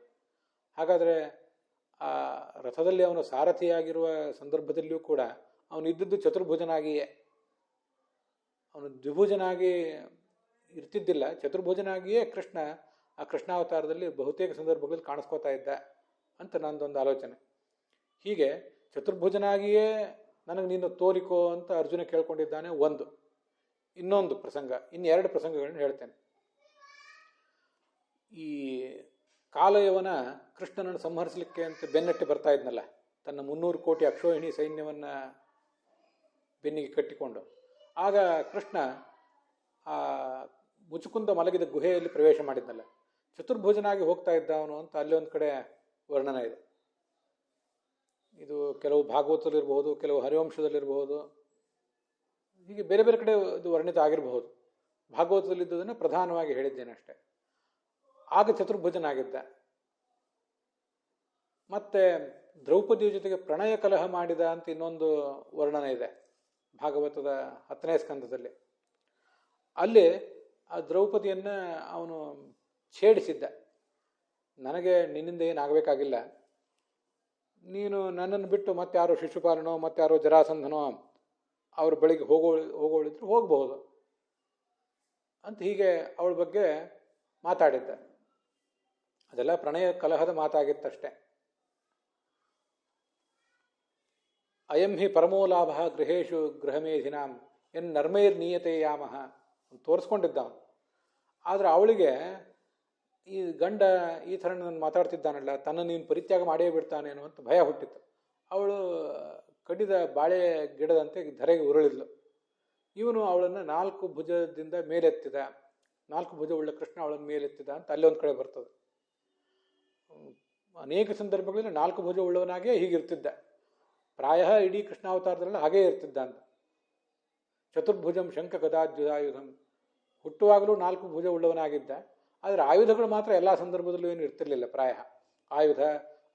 ಹಾಗಾದರೆ ಆ ರಥದಲ್ಲಿ ಅವನು ಸಾರಥಿಯಾಗಿರುವ ಸಂದರ್ಭದಲ್ಲಿಯೂ ಕೂಡ ಅವನು ಇದ್ದದ್ದು ಚತುರ್ಭುಜನಾಗಿಯೇ, ಅವನು ದ್ವಿಭುಜನಾಗಿ ಇರ್ತಿದ್ದಿಲ್ಲ, ಚತುರ್ಭುಜನಾಗಿಯೇ ಕೃಷ್ಣ ಆ ಕೃಷ್ಣಾವತಾರದಲ್ಲಿ ಬಹುತೇಕ ಸಂದರ್ಭಗಳಲ್ಲಿ ಕಾಣಿಸ್ಕೋತಾ ಇದ್ದ ಅಂತ ನಂದೊಂದು ಆಲೋಚನೆ. ಹೀಗೆ ಚತುರ್ಭುಜನಾಗಿಯೇ ನನಗೆ ನೀನು ತೋರಿಕೋ ಅಂತ ಅರ್ಜುನ ಕೇಳ್ಕೊಂಡಿದ್ದಾನೆ. ಒಂದು. ಇನ್ನೊಂದು ಪ್ರಸಂಗ, 2 ಪ್ರಸಂಗಗಳನ್ನು ಹೇಳ್ತೇನೆ. ಈ ಕಾಲಯವನ ಕೃಷ್ಣನನ್ನು ಸಂಹರಿಸಲಿಕ್ಕೆ ಅಂತ ಬೆನ್ನಟ್ಟಿ ಬರ್ತಾ ಇದ್ನಲ್ಲ, ತನ್ನ 300 ಕೋಟಿ ಅಕ್ಷೋಹಿಣಿ ಸೈನ್ಯವನ್ನು ಬೆನ್ನಿಗೆ ಕಟ್ಟಿಕೊಂಡು. ಆಗ ಕೃಷ್ಣ ಆ ಮುಚುಕುಂದ ಮಲಗಿದ ಗುಹೆಯಲ್ಲಿ ಪ್ರವೇಶ ಮಾಡಿದ್ನಲ್ಲ, ಚತುರ್ಭುಜನಾಗಿ ಹೋಗ್ತಾ ಇದ್ದ ಅವನು ಅಂತ ಅಲ್ಲಿ ಒಂದು ಕಡೆ ವರ್ಣನ ಇದೆ. ಇದು ಕೆಲವು ಭಾಗವತದಲ್ಲಿರಬಹುದು, ಕೆಲವು ಹರಿವಂಶದಲ್ಲಿರಬಹುದು, ಹೀಗೆ ಬೇರೆ ಬೇರೆ ಕಡೆ ಇದು ವರ್ಣಿತ ಆಗಿರಬಹುದು. ಭಾಗವತದಲ್ಲಿದ್ದುದನ್ನು ಪ್ರಧಾನವಾಗಿ ಹೇಳಿದ್ದೇನೆ ಅಷ್ಟೆ. ಆಗ ಚತುರ್ಭುಜನಾಗಿದ್ದ. ಮತ್ತೆ ದ್ರೌಪದಿಯ ಜೊತೆಗೆ ಪ್ರಣಯ ಕಲಹ ಮಾಡಿದ ಅಂತ ಇನ್ನೊಂದು ವರ್ಣನ ಇದೆ ಭಾಗವತದ 10ನೇ ಸ್ಕಂದದಲ್ಲಿ. ಅಲ್ಲಿ ಆ ದ್ರೌಪದಿಯನ್ನು ಅವನು ಛೇಡಿಸಿದ್ದ. ನನಗೆ ನಿನ್ನಿಂದ ಏನಾಗಬೇಕಾಗಿಲ್ಲ, ನೀನು ನನ್ನನ್ನು ಬಿಟ್ಟು ಮತ್ತೆ ಯಾರೋ ಶಿಶುಪಾಲನೋ ಮತ್ತೆ ಯಾರೋ ಜರಾಸಂಧನೋ ಅವ್ರ ಬಳಿಗೆ ಹೋಗೋಳಿದ್ರು ಹೋಗಬಹುದು ಅಂತ ಹೀಗೆ ಅವಳ ಬಗ್ಗೆ ಮಾತಾಡಿದ್ದ. ಅದೆಲ್ಲ ಪ್ರಣಯ ಕಲಹದ ಮಾತಾಗಿತ್ತಷ್ಟೆ. ಅಯಂ ಹಿ ಪರಮೋ ಲಾಭ ಗೃಹೇಶು ಗೃಹಮೇಧಿನಾಂ ಎನ್ ನರ್ಮೈರ್ನೀಯತೆ ಯಾಮಹ ತೋರಿಸ್ಕೊಂಡಿದ್ದ. ಆದರೆ ಅವಳಿಗೆ ಈ ಗಂಡ ಈ ಥರ ನಾನು ಮಾತಾಡ್ತಿದ್ದಾನಲ್ಲ, ತನ್ನ ನೀನು ಪರಿತ್ಯಾಗ ಮಾಡೇ ಬಿಡ್ತಾನೇನೋ ಅಂತ ಭಯ ಹುಟ್ಟಿತ್ತು. ಅವಳು ಕಡಿದ ಬಾಳೆ ಗಿಡದಂತೆ ಧರೆಗೆ ಉರುಳಿದ್ಲು. ಇವನು ಅವಳನ್ನು 4 ಭುಜದಿಂದ ಮೇಲೆತ್ತಿದ, 4 ಭುಜ ಉಳ್ಳ ಕೃಷ್ಣ ಅವಳನ್ನು ಮೇಲೆತ್ತಿದ ಅಂತ ಅಲ್ಲೊಂದು ಕಡೆ ಬರ್ತದೆ. ಅನೇಕ ಸಂದರ್ಭಗಳಲ್ಲಿ 4 ಭುಜ ಉಳ್ಳವನಾಗೇ ಹೀಗಿರ್ತಿದ್ದ. ಪ್ರಾಯ ಇಡೀ ಕೃಷ್ಣಾವತಾರದಲ್ಲ ಹಾಗೇ ಇರ್ತಿದ್ದ ಅಂತ. ಚತುರ್ಭುಜಂ ಶಂಖ ಗದಾದ್ಯುಧಾಯುಧಂ, ಹುಟ್ಟುವಾಗಲೂ 4 ಭುಜ ಉಳ್ಳವನಾಗಿದ್ದ. ಆದರೆ ಆಯುಧಗಳು ಮಾತ್ರ ಎಲ್ಲ ಸಂದರ್ಭದಲ್ಲೂ ಏನು ಇರ್ತಿರ್ಲಿಲ್ಲ. ಪ್ರಾಯ ಆಯುಧ,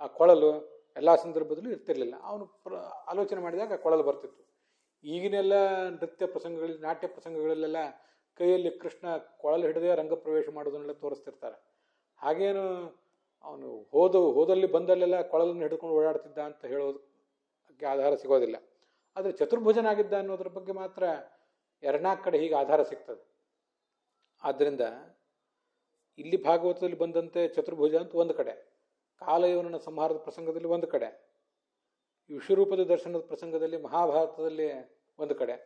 ಆ ಕೊಳಲು ಎಲ್ಲ ಸಂದರ್ಭದಲ್ಲೂ ಇರ್ತಿರ್ಲಿಲ್ಲ. ಅವನು ಆಲೋಚನೆ ಮಾಡಿದಾಗ ಕೊಳಲು ಬರ್ತಿತ್ತು. ಈಗಿನೆಲ್ಲ ನೃತ್ಯ ಪ್ರಸಂಗಗಳಲ್ಲಿ, ನಾಟ್ಯ ಪ್ರಸಂಗಗಳಲ್ಲೆಲ್ಲ ಕೈಯಲ್ಲಿ ಕೃಷ್ಣ ಕೊಳಲು ಹಿಡದೆ ರಂಗಪ್ರವೇಶ ಮಾಡೋದನ್ನೆಲ್ಲ ತೋರಿಸ್ತಿರ್ತಾರೆ. ಹಾಗೇನು ಅವನು ಹೋದಲ್ಲಿ ಬಂದಲ್ಲೆಲ್ಲ ಕೊಳಲನ್ನು ಹಿಡ್ಕೊಂಡು ಓಡಾಡ್ತಿದ್ದ ಅಂತ ಹೇಳೋದಕ್ಕೆ ಆಧಾರ ಸಿಗೋದಿಲ್ಲ. ಆದರೆ ಚತುರ್ಭುಜನಾಗಿದ್ದ ಅನ್ನೋದ್ರ ಬಗ್ಗೆ ಮಾತ್ರ 2-4 ಕಡೆ ಹೀಗೆ ಆಧಾರ ಸಿಗ್ತದೆ. ಆದ್ದರಿಂದ ಇಲ್ಲಿ ಭಾಗವತದಲ್ಲಿ ಬಂದಂತೆ ಚತುರ್ಭುಜ ಅಂತ ಒಂದು ಕಡೆ, ಕಾಲಯವನ ಸಂಹಾರದ ಪ್ರಸಂಗದಲ್ಲಿ ಒಂದು ಕಡೆ, ವಿಶ್ವರೂಪದ ದರ್ಶನದ ಪ್ರಸಂಗದಲ್ಲಿ ಮಹಾಭಾರತದಲ್ಲಿ ಒಂದು ಕಡೆ,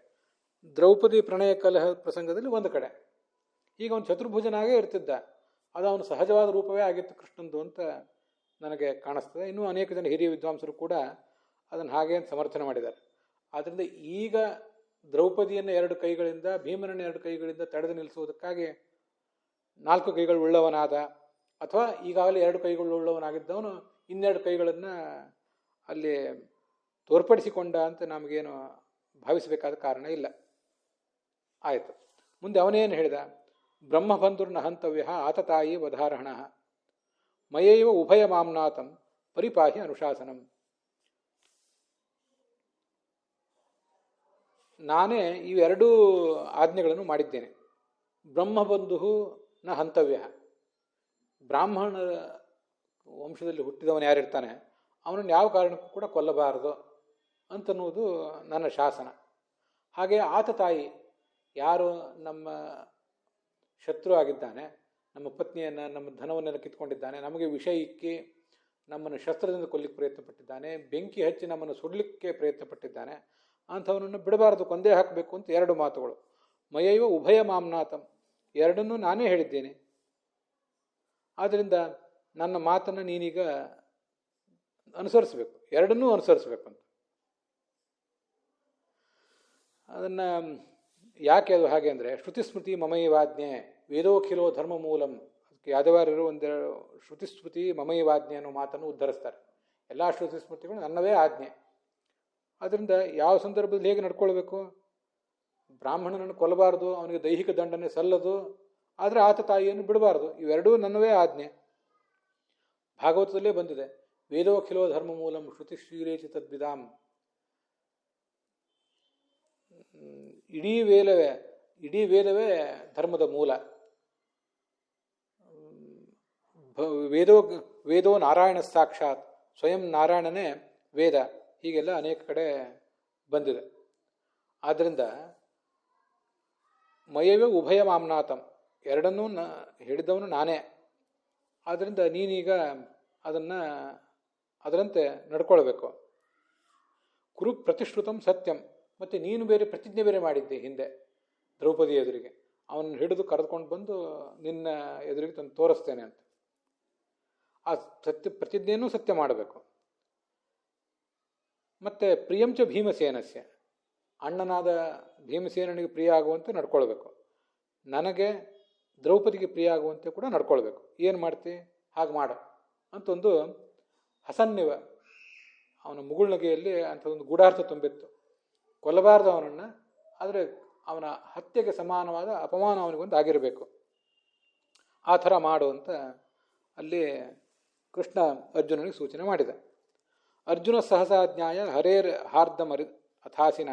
ದ್ರೌಪದಿ ಪ್ರಣಯ ಕಲಹ ಪ್ರಸಂಗದಲ್ಲಿ ಒಂದು ಕಡೆ, ಈಗ ಅವನು ಚತುರ್ಭುಜನಾಗೇ ಇರ್ತಿದ್ದ. ಅದು ಅವನು ಸಹಜವಾದ ರೂಪವೇ ಆಗಿತ್ತು ಕೃಷ್ಣಂದು ಅಂತ ನನಗೆ ಕಾಣಿಸ್ತದೆ. ಇನ್ನೂ ಅನೇಕ ಜನ ಹಿರಿಯ ವಿದ್ವಾಂಸರು ಕೂಡ ಅದನ್ನು ಹಾಗೆ ಸಮರ್ಥನೆ ಮಾಡಿದ್ದಾರೆ. ಆದ್ದರಿಂದ ಈಗ ದ್ರೌಪದಿಯನ್ನು 2 ಕೈಗಳಿಂದ, ಭೀಮನನ್ನು 2 ಕೈಗಳಿಂದ ತಡೆದು ನಿಲ್ಲಿಸುವುದಕ್ಕಾಗಿ 4 ಕೈಗಳು ಉಳ್ಳವನಾದ, ಅಥವಾ ಈಗಾಗಲೇ 2 ಕೈಗಳು ಉಳ್ಳವನಾಗಿದ್ದವನು 2 ಕೈಗಳನ್ನು ಅಲ್ಲಿ ತೋರ್ಪಡಿಸಿಕೊಂಡ ಅಂತ ನಮಗೇನು ಭಾವಿಸಬೇಕಾದ ಕಾರಣ ಇಲ್ಲ. ಆಯಿತು. ಮುಂದೆ ಅವನೇನು ಹೇಳಿದ? ಬ್ರಹ್ಮಬಂಧುರ್ನ ಹಂತವ್ಯ ಆತತಾಯಿ ವಧಾರಹಣ ಮಯೈವ ಉಭಯ ಮಾಮ್ನಾಥಂ ಪರಿಪಾಹಿ ಅನುಶಾಸನಂ. ನಾನೇ ಇವೆರಡೂ ಆಜ್ಞೆಗಳನ್ನು ಮಾಡಿದ್ದೇನೆ. ಬ್ರಹ್ಮಬಂಧು ನ ಹಂತವ್ಯ, ಬ್ರಾಹ್ಮಣ ವಂಶದಲ್ಲಿ ಹುಟ್ಟಿದವನು ಯಾರಿರ್ತಾನೆ ಅವನನ್ನು ಯಾವ ಕಾರಣಕ್ಕೂ ಕೂಡ ಕೊಲ್ಲಬಾರದು ಅಂತನ್ನುವುದು ನನ್ನ ಶಾಸನ. ಹಾಗೆ ಆತ ತಾಯಿ, ಯಾರು ನಮ್ಮ ಶತ್ರು ಆಗಿದ್ದಾನೆ, ನಮ್ಮ ಪತ್ನಿಯನ್ನು, ನಮ್ಮ ಧನವನ್ನೆಲ್ಲ ಕಿತ್ಕೊಂಡಿದ್ದಾನೆ, ನಮಗೆ ವಿಷ ಇಕ್ಕಿ ನಮ್ಮನ್ನು ಶಸ್ತ್ರದಿಂದ ಕೊಲ್ಲಿಕ್ಕೆ ಪ್ರಯತ್ನಪಟ್ಟಿದ್ದಾನೆ, ಬೆಂಕಿ ಹಚ್ಚಿ ನಮ್ಮನ್ನು ಸುಡಲಿಕ್ಕೆ ಪ್ರಯತ್ನಪಟ್ಟಿದ್ದಾನೆ, ಅಂಥವನನ್ನು ಬಿಡಬಾರದು, ಕೊಂದೇ ಹಾಕಬೇಕು ಅಂತ 2 ಮಾತುಗಳು. ಮಯೈವ ಉಭಯ ಮಾಮ್ನಾಥಂ, ಎರಡನ್ನೂ ನಾನೇ ಹೇಳಿದ್ದೇನೆ. ಆದ್ದರಿಂದ ನನ್ನ ಮಾತನ್ನು ನೀನೀಗ ಅನುಸರಿಸಬೇಕು, ಎರಡನ್ನೂ ಅನುಸರಿಸಬೇಕು ಅಂತ. ಅದನ್ನು ಯಾಕೆ ಅದು ಹಾಗೆ ಅಂದರೆ, ಶ್ರುತಿಸ್ಮೃತಿ ಮಮೈವಾಜ್ಞೆ ವೇದೋಖಿಲೋ ಧರ್ಮ ಮೂಲಂ. ಅದಕ್ಕೆ ಯಾದವಾರ್ಯರು ಒಂದೆರಡು ಶ್ರುತಿಸ್ಮೃತಿ ಮಮೈವಾಜ್ಞೆ ಅನ್ನೋ ಮಾತನ್ನು ಉದ್ಧರಿಸ್ತಾರೆ. ಎಲ್ಲ ಶ್ರುತಿಸ್ಮೃತಿಗಳು ನನ್ನವೇ ಆಜ್ಞೆ. ಅದರಿಂದ ಯಾವ ಸಂದರ್ಭದಲ್ಲಿ ಹೇಗೆ ನಡ್ಕೊಳ್ಬೇಕು? ಬ್ರಾಹ್ಮಣನನ್ನು ಕೊಲ್ಲಬಾರದು, ಅವನಿಗೆ ದೈಹಿಕ ದಂಡನೆ ಸಲ್ಲದು, ಆದರೆ ಆತ ತಾಯಿಯನ್ನು ಬಿಡಬಾರದು. ಇವೆರಡೂ ನನ್ನವೇ ಆಜ್ಞೆ. ಭಾಗವತದಲ್ಲೇ ಬಂದಿದೆ, ವೇದೋಖಿಲೋ ಧರ್ಮ ಮೂಲಂ ಶ್ರುತಿಶ್ರೀರೇಚಿ ತದ್ವಿಧಾಂ. ಇಡೀ ವೇದವೇ ಧರ್ಮದ ಮೂಲ. ವೇದೋ ನಾರಾಯಣ ಸಾಕ್ಷಾತ್, ಸ್ವಯಂ ನಾರಾಯಣನೇ ವೇದ. ಹೀಗೆಲ್ಲ ಅನೇಕ ಕಡೆ ಬಂದಿದೆ. ಆದ್ದರಿಂದ ಮಯವೇ ಉಭಯ ಮಾಮ್ನಾಥಂ, ಎರಡನ್ನೂ ಹೇಳಿದವನು ನಾನೇ. ಆದ್ದರಿಂದ ನೀನೀಗ ಅದರಂತೆ ನಡ್ಕೊಳ್ಬೇಕು. ಕುರು ಪ್ರತಿಶ್ರುತಂ ಸತ್ಯಂ, ಮತ್ತು ನೀನು ಬೇರೆ ಪ್ರತಿಜ್ಞೆ ಬೇರೆ ಮಾಡಿದ್ದೆ ಹಿಂದೆ ದ್ರೌಪದಿ ಎದುರಿಗೆ, ಅವನನ್ನು ಹಿಡಿದು ಕರೆದುಕೊಂಡು ಬಂದು ನಿನ್ನ ಎದುರಿಗೆ ತಂದು ತೋರಿಸ್ತೇನೆ ಅಂತ. ಆ ಪ್ರತಿಜ್ಞೆಯನ್ನು ಸತ್ಯ ಮಾಡಬೇಕು. ಮತ್ತು ಪ್ರಿಯಂಚ ಭೀಮಸೇನಸ್ಯ, ಅಣ್ಣನಾದ ಭೀಮಸೇನಿಗೆ ಪ್ರಿಯ ಆಗುವಂತೆ ನಡ್ಕೊಳ್ಬೇಕು. ನನಗೆ ದ್ರೌಪದಿಗೆ ಪ್ರಿಯ ಆಗುವಂತೆ ಕೂಡ ನಡ್ಕೊಳ್ಬೇಕು. ಏನು ಮಾಡ್ತಿ ಹಾಗೆ ಮಾಡು ಅಂತೊಂದು ಹಸನ್ನಿವ ಅವನ ಮುಗುಳ್ನಗೆಯಲ್ಲಿ ಅಂಥದ್ದೊಂದು ಗೂಢಾರ್ಥ ತುಂಬಿತ್ತು. ಕೊಲ್ಲಬಾರ್ದು ಅವನನ್ನು, ಆದರೆ ಅವನ ಹತ್ಯೆಗೆ ಸಮಾನವಾದ ಅಪಮಾನ ಅವನಿಗೊಂದು ಆಗಿರಬೇಕು. ಆ ಥರ ಮಾಡು ಅಂತ ಅಲ್ಲಿ ಕೃಷ್ಣ ಅರ್ಜುನನಿಗೆ ಸೂಚನೆ ಮಾಡಿದ. ಅರ್ಜುನ ಸಹಸಾಜ್ಞಾಯ ಹರೇರ್ ಹಾರ್ದಮರಿ ಅಥಾಸಿನ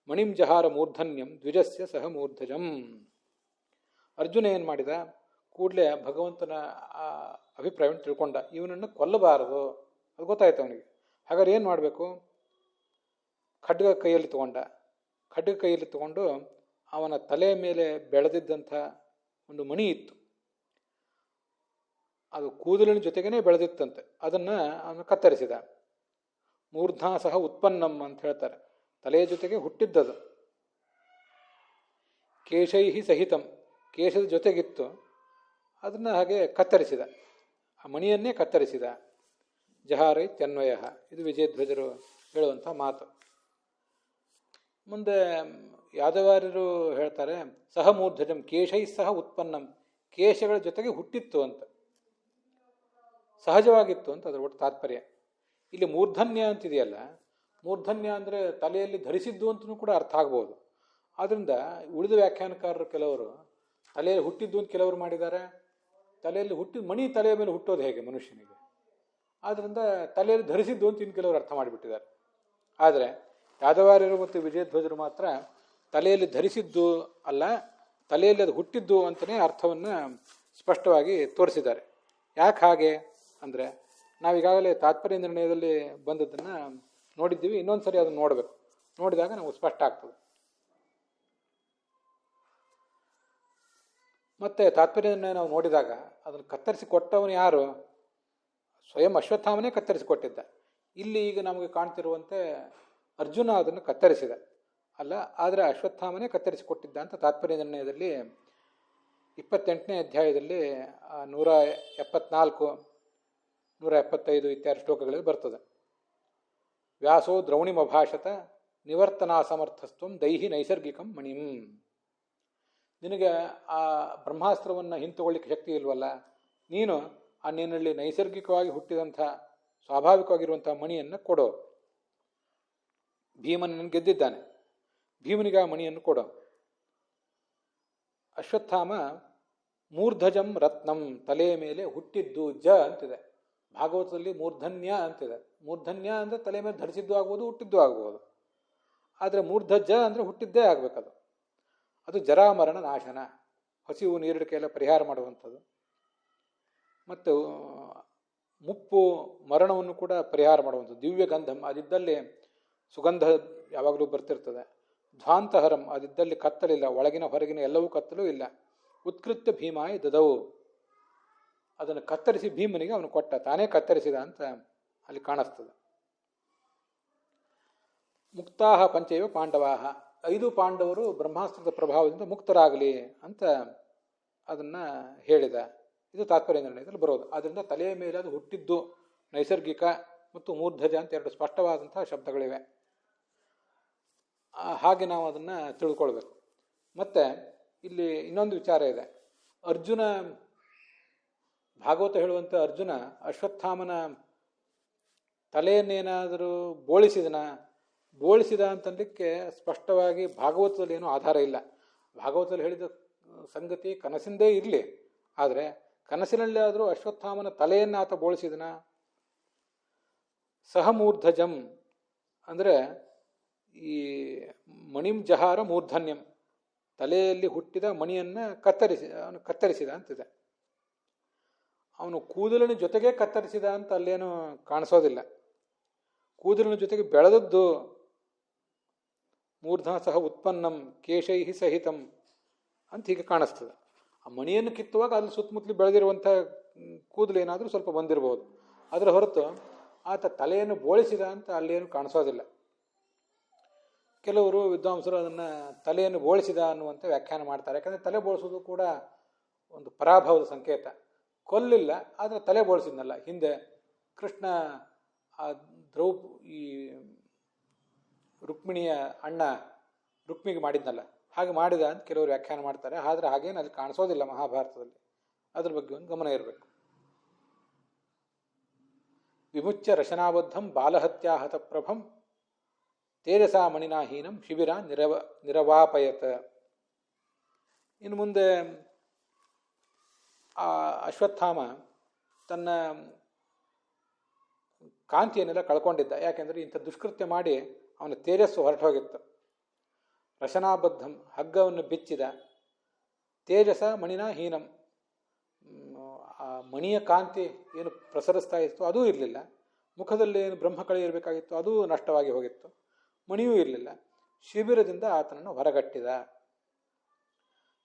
ಮಣಿಂ ಜಹಾರ ಮೂರ್ಧನ್ಯಂ ದ್ವಿಜಸ್ಯ ಸಹ ಮೂರ್ಧಜಂ. ಅರ್ಜುನ ಏನು ಮಾಡಿದ? ಕೂಡಲೇ ಭಗವಂತನ ಅಭಿಪ್ರಾಯವನ್ನು ತಿಳ್ಕೊಂಡ. ಇವನನ್ನು ಕೊಲ್ಲಬಾರದು, ಅದು ಗೊತ್ತಾಯ್ತು ಅವನಿಗೆ. ಹಾಗಾದ್ರೆ ಏನು ಮಾಡಬೇಕು? ಖಡ್ಗ ಕೈಯಲ್ಲಿ ತಗೊಂಡು ಅವನ ತಲೆ ಮೇಲೆ ಬೆಳೆದಿದ್ದಂಥ ಒಂದು ಮಣಿ ಇತ್ತು, ಅದು ಕೂದಲಿನ ಜೊತೆಗೇ ಬೆಳೆದಿತ್ತಂತೆ. ಅದನ್ನು ಅವನು ಕತ್ತರಿಸಿದ. ಮೂರ್ಧಾ ಸಹ ಉತ್ಪನ್ನಂ ಅಂತ ಹೇಳ್ತಾರೆ, ತಲೆಯ ಜೊತೆಗೆ ಹುಟ್ಟಿದ್ದದು. ಕೇಶೈಹಿ ಸಹಿತಂ, ಕೇಶದ ಜೊತೆಗಿತ್ತು, ಅದನ್ನು ಹಾಗೆ ಕತ್ತರಿಸಿದ, ಆ ಮಣಿಯನ್ನೇ ಕತ್ತರಿಸಿದ. ಜಹಾರೈ ತ್ಯನ್ವಯ, ಇದು ವಿಜಯಧ್ವಜರು ಹೇಳುವಂಥ ಮಾತು. ಮುಂದೆ ಯಾದವಾರ್ಯರು ಹೇಳ್ತಾರೆ, ಸಹ ಮೂರ್ಧಜಂ ಕೇಶೈ ಸಹ ಉತ್ಪನ್ನಂ, ಕೇಶಗಳ ಜೊತೆಗೆ ಹುಟ್ಟಿತ್ತು ಅಂತ, ಸಹಜವಾಗಿತ್ತು ಅಂತ ಅದರ ಒಟ್ಟು ತಾತ್ಪರ್ಯ. ಇಲ್ಲಿ ಮೂರ್ಧನ್ಯ ಅಂತಿದೆಯಲ್ಲ, ಮೂರ್ಧನ್ಯ ಅಂದರೆ ತಲೆಯಲ್ಲಿ ಧರಿಸಿದ್ದು ಅಂತಲೂ ಕೂಡ ಅರ್ಥ ಆಗ್ಬೋದು. ಆದ್ದರಿಂದ ಉಳಿದ ವ್ಯಾಖ್ಯಾನಕಾರರು ಕೆಲವರು ತಲೆಯಲ್ಲಿ ಹುಟ್ಟಿದ್ದು ಅಂತ ಕೆಲವರು ಮಾಡಿದ್ದಾರೆ. ತಲೆಯಲ್ಲಿ ಹುಟ್ಟಿದ ಮಣಿ ತಲೆಯ ಮೇಲೆ ಹುಟ್ಟೋದು ಹೇಗೆ ಮನುಷ್ಯನಿಗೆ? ಆದ್ದರಿಂದ ತಲೆಯಲ್ಲಿ ಧರಿಸಿದ್ದು ಅಂತ ಇನ್ನು ಕೆಲವರು ಅರ್ಥ ಮಾಡಿಬಿಟ್ಟಿದ್ದಾರೆ. ಆದರೆ ಯಾದವಾರ್ಯರು ಮತ್ತು ವಿಜಯಧ್ವಜರು ಮಾತ್ರ ತಲೆಯಲ್ಲಿ ಧರಿಸಿದ್ದು ಅಲ್ಲ, ತಲೆಯಲ್ಲಿ ಅದು ಹುಟ್ಟಿದ್ದು ಅಂತಲೇ ಅರ್ಥವನ್ನು ಸ್ಪಷ್ಟವಾಗಿ ತೋರಿಸಿದ್ದಾರೆ. ಯಾಕೆ ಹಾಗೆ ಅಂದರೆ, ನಾವೀಗಾಗಲೇ ತಾತ್ಪರ್ಯ ನಿರ್ಣಯದಲ್ಲಿ ಬಂದದ್ದನ್ನು ನೋಡಿದ್ದೀವಿ, ಇನ್ನೊಂದು ಸರಿ ಅದನ್ನು ನೋಡಬೇಕು. ನೋಡಿದಾಗ ನಾವು ಸ್ಪಷ್ಟ ಆಗ್ತದೆ. ಮತ್ತು ತಾತ್ಪರ್ಯ ನಿರ್ಣಯ ನಾವು ನೋಡಿದಾಗ ಅದನ್ನು ಕತ್ತರಿಸಿ ಕೊಟ್ಟವನು ಯಾರು? ಸ್ವಯಂ ಅಶ್ವತ್ಥಾಮನೇ ಕತ್ತರಿಸಿ ಕೊಟ್ಟಿದ್ದ. ಇಲ್ಲಿ ಈಗ ನಮಗೆ ಕಾಣ್ತಿರುವಂತೆ ಅರ್ಜುನ ಅದನ್ನು ಕತ್ತರಿಸಿದ ಅಲ್ಲ, ಆದರೆ ಅಶ್ವತ್ಥಾಮನೇ ಕತ್ತರಿಸಿ ಕೊಟ್ಟಿದ್ದ ಅಂತ ತಾತ್ಪರ್ಯ ನಿರ್ಣಯದಲ್ಲಿ 28ನೇ ಅಧ್ಯಾಯದಲ್ಲಿ 174, 175 ಇತ್ಯಾದಿ ಶ್ಲೋಕಗಳಲ್ಲಿ ಬರ್ತದೆ. ವ್ಯಾಸೋ ದ್ರೌಣಿಮಭಾಷತ ನಿವರ್ತನಾ ಸಮರ್ಥಸ್ತ್ವಂ ದೈಹಿ ನೈಸರ್ಗಿಕಂ ಮಣಿಂ. ನಿನಗೆ ಆ ಬ್ರಹ್ಮಾಸ್ತ್ರವನ್ನು ಹಿಂತುಕೊಳ್ಳಿಕ್ಕೆ ಶಕ್ತಿ ಇಲ್ವಲ್ಲ, ನೀನು ಆ ನಿನ್ನಲ್ಲಿ ನೈಸರ್ಗಿಕವಾಗಿ ಹುಟ್ಟಿದಂಥ ಸ್ವಾಭಾವಿಕವಾಗಿರುವಂಥ ಮಣಿಯನ್ನು ಕೊಡೋ. ಭೀಮನನ್ನು ಗೆದ್ದಿದ್ದಾನೆ, ಭೀಮನಿಗೆ ಆ ಮಣಿಯನ್ನು ಕೊಡೋ. ಅಶ್ವತ್ಥಾಮ ಮೂರ್ಧಜಂ ರತ್ನಂ, ತಲೆಯ ಮೇಲೆ ಹುಟ್ಟಿದ್ದು ಜ ಅಂತಿದೆ. ಭಾಗವತದಲ್ಲಿ ಮೂರ್ಧನ್ಯ ಅಂತಿದೆ. ಮೂರ್ಧನ್ಯ ಅಂದರೆ ತಲೆ ಮೇಲೆ ಧರಿಸಿದ್ದು ಆಗ್ಬೋದು, ಹುಟ್ಟಿದ್ದು ಆಗ್ಬೋದು. ಆದರೆ ಮೂರ್ಧಜ ಅಂದರೆ ಹುಟ್ಟಿದ್ದೇ ಆಗಬೇಕದು. ಅದು ಜರಾಮರಣ ನಾಶನ, ಹಸಿವು ನೀರಿಡಿಕೆ ಎಲ್ಲ ಪರಿಹಾರ ಮಾಡುವಂಥದ್ದು. ಮತ್ತು ಮುಪ್ಪು ಮರಣವನ್ನು ಕೂಡ ಪರಿಹಾರ ಮಾಡುವಂಥದ್ದು. ದಿವ್ಯ ಗಂಧಂ, ಅದಿದ್ದಲ್ಲಿ ಸುಗಂಧ ಯಾವಾಗಲೂ ಬರ್ತಿರ್ತದೆ. ಧ್ವಾಂತಹರಂ, ಅದಿದ್ದಲ್ಲಿ ಕತ್ತಲಿಲ್ಲ, ಒಳಗಿನ ಹೊರಗಿನ ಎಲ್ಲವೂ ಕತ್ತಲೂ ಇಲ್ಲ. ಉತ್ಕೃತ್ಯ ಭೀಮಾಯಿ ದದವು, ಅದನ್ನು ಕತ್ತರಿಸಿ ಭೀಮನಿಗೆ ಅವನು ಕೊಟ್ಟ, ತಾನೇ ಕತ್ತರಿಸಿದ ಅಂತ ಅಲ್ಲಿ ಕಾಣಿಸ್ತದೆ. ಮುಕ್ತಾಹ ಪಂಚೈವ ಪಾಂಡವಾಹ, 5 ಪಾಂಡವರು ಬ್ರಹ್ಮಾಸ್ತ್ರದ ಪ್ರಭಾವದಿಂದ ಮುಕ್ತರಾಗಲಿ ಅಂತ ಅದನ್ನು ಹೇಳಿದ. ಇದು ತಾತ್ಪರ್ಯ ನಿರ್ಣಯದಲ್ಲಿ ಬರೋದು. ಆದ್ದರಿಂದ ತಲೆಯ ಮೇಲೆ ಅದು ಹುಟ್ಟಿದ್ದು ನೈಸರ್ಗಿಕ ಮತ್ತು ಮೂರ್ಧಜ ಅಂತ 2 ಸ್ಪಷ್ಟವಾದಂತಹ ಶಬ್ದಗಳಿವೆ. ಹಾಗೆ ನಾವು ಅದನ್ನು ತಿಳ್ಕೊಳ್ಬೇಕು. ಮತ್ತು ಇಲ್ಲಿ ಇನ್ನೊಂದು ವಿಚಾರ ಇದೆ. ಅರ್ಜುನ, ಭಾಗವತ ಹೇಳುವಂಥ ಅರ್ಜುನ ಅಶ್ವತ್ಥಾಮನ ತಲೆಯನ್ನೇನಾದರೂ ಬೋಳಿಸಿದ ಅಂತಂದಕ್ಕೆ ಸ್ಪಷ್ಟವಾಗಿ ಭಾಗವತದಲ್ಲಿ ಏನೂ ಆಧಾರ ಇಲ್ಲ. ಭಾಗವತದಲ್ಲಿ ಹೇಳಿದ ಸಂಗತಿ ಕನಸಿಂದೇ ಇರಲಿ, ಆದರೆ ಕನಸಿನಲ್ಲಿ ಆದರೂ ಅಶ್ವತ್ಥಾಮನ ತಲೆಯನ್ನು ಆತ ಬೋಳಿಸಿದನ. ಸಹಮೂರ್ಧಜಂ ಅಂದರೆ ಈ ಮಣಿಂ ಜಹಾರ ಮೂರ್ಧನ್ಯಂ, ತಲೆಯಲ್ಲಿ ಹುಟ್ಟಿದ ಮಣಿಯನ್ನು ಕತ್ತರಿಸಿದ ಅಂತಿದೆ. ಅವನು ಕೂದಲಿನ ಜೊತೆಗೆ ಕತ್ತರಿಸಿದ ಅಂತ ಅಲ್ಲೇನು ಕಾಣಿಸೋದಿಲ್ಲ. ಕೂದಲಿನ ಜೊತೆಗೆ ಬೆಳೆದದ್ದು ಮೂರ್ಧಾ ಸಹ ಉತ್ಪನ್ನಂ ಕೇಶೈಹಿ ಸಹಿತಂ ಅಂತ ಹೀಗೆ ಕಾಣಿಸ್ತದೆ. ಆ ಮಣಿಯನ್ನು ಕಿತ್ತುವಾಗ ಅಲ್ಲಿ ಸುತ್ತಮುತ್ತಲು ಬೆಳೆದಿರುವಂಥ ಕೂದಲು ಏನಾದರೂ ಸ್ವಲ್ಪ ಬಂದಿರಬಹುದು. ಅದರ ಹೊರತು ಆತ ತಲೆಯನ್ನು ಬೋಳಿಸಿದ ಅಂತ ಅಲ್ಲೇನು ಕಾಣಿಸೋದಿಲ್ಲ. ಕೆಲವರು ವಿದ್ವಾಂಸರು ಅದನ್ನು ತಲೆಯನ್ನು ಬೋಳಿಸಿದ ಅನ್ನುವಂಥ ವ್ಯಾಖ್ಯಾನ ಮಾಡ್ತಾರೆ. ಯಾಕಂದರೆ ತಲೆ ಬೋಳಿಸೋದು ಕೂಡ ಒಂದು ಪರಾಭವದ ಸಂಕೇತ. ಕೊಲ್ಲಿಲ್ಲ, ಆದರೆ ತಲೆ ಬೋಳಿಸಿದ್ನಲ್ಲ. ಹಿಂದೆ ಕೃಷ್ಣ ಆ ಈ ರುಕ್ಮಿಣಿಯ ಅಣ್ಣ ರುಕ್ಮಿಗೆ ಮಾಡಿದ್ನಲ್ಲ, ಹಾಗೆ ಮಾಡಿದ ಅಂತ ಕೆಲವರು ವ್ಯಾಖ್ಯಾನ ಮಾಡ್ತಾರೆ. ಆದರೆ ಹಾಗೇನು ಅಲ್ಲಿ ಕಾಣಿಸೋದಿಲ್ಲ ಮಹಾಭಾರತದಲ್ಲಿ. ಅದ್ರ ಬಗ್ಗೆ ಒಂದು ಗಮನ ಇರಬೇಕು. ವಿಮುಚ್ಯ ರಶನಾಬದ್ಧಂ ಬಾಲಹತ್ಯಾಹತ ಪ್ರಭಂ ತೇಜಸಾ ಮಣಿನಾಹೀನಂ ಶಿಬಿರ ನಿರವಾಪಯತ. ಇನ್ನು ಮುಂದೆ ಆ ಅಶ್ವತ್ಥಾಮ ತನ್ನ ಕಾಂತಿಯನ್ನೆಲ್ಲ ಕಳ್ಕೊಂಡಿದ್ದ. ಯಾಕೆಂದರೆ ಇಂಥ ದುಷ್ಕೃತ್ಯ ಮಾಡಿ ಅವನ ತೇಜಸ್ಸು ಹೊರಟೋಗಿತ್ತು. ರಶನಾಬದ್ಧಂ, ಹಗ್ಗವನ್ನು ಬಿಚ್ಚಿದ. ತೇಜಸ ಮಣಿನ ಹೀನಂ, ಆ ಮಣಿಯ ಕಾಂತಿ ಏನು ಪ್ರಸರಿಸ್ತಾ ಇತ್ತು ಅದೂ ಇರಲಿಲ್ಲ. ಮುಖದಲ್ಲಿ ಏನು ಬ್ರಹ್ಮಕಳೆ ಇರಬೇಕಾಗಿತ್ತು ಅದು ನಷ್ಟವಾಗಿ ಹೋಗಿತ್ತು. ಮಣಿಯೂ ಇರಲಿಲ್ಲ. ಶಿಬಿರದಿಂದ ಆತನನ್ನು ಹೊರಗಟ್ಟಿದ.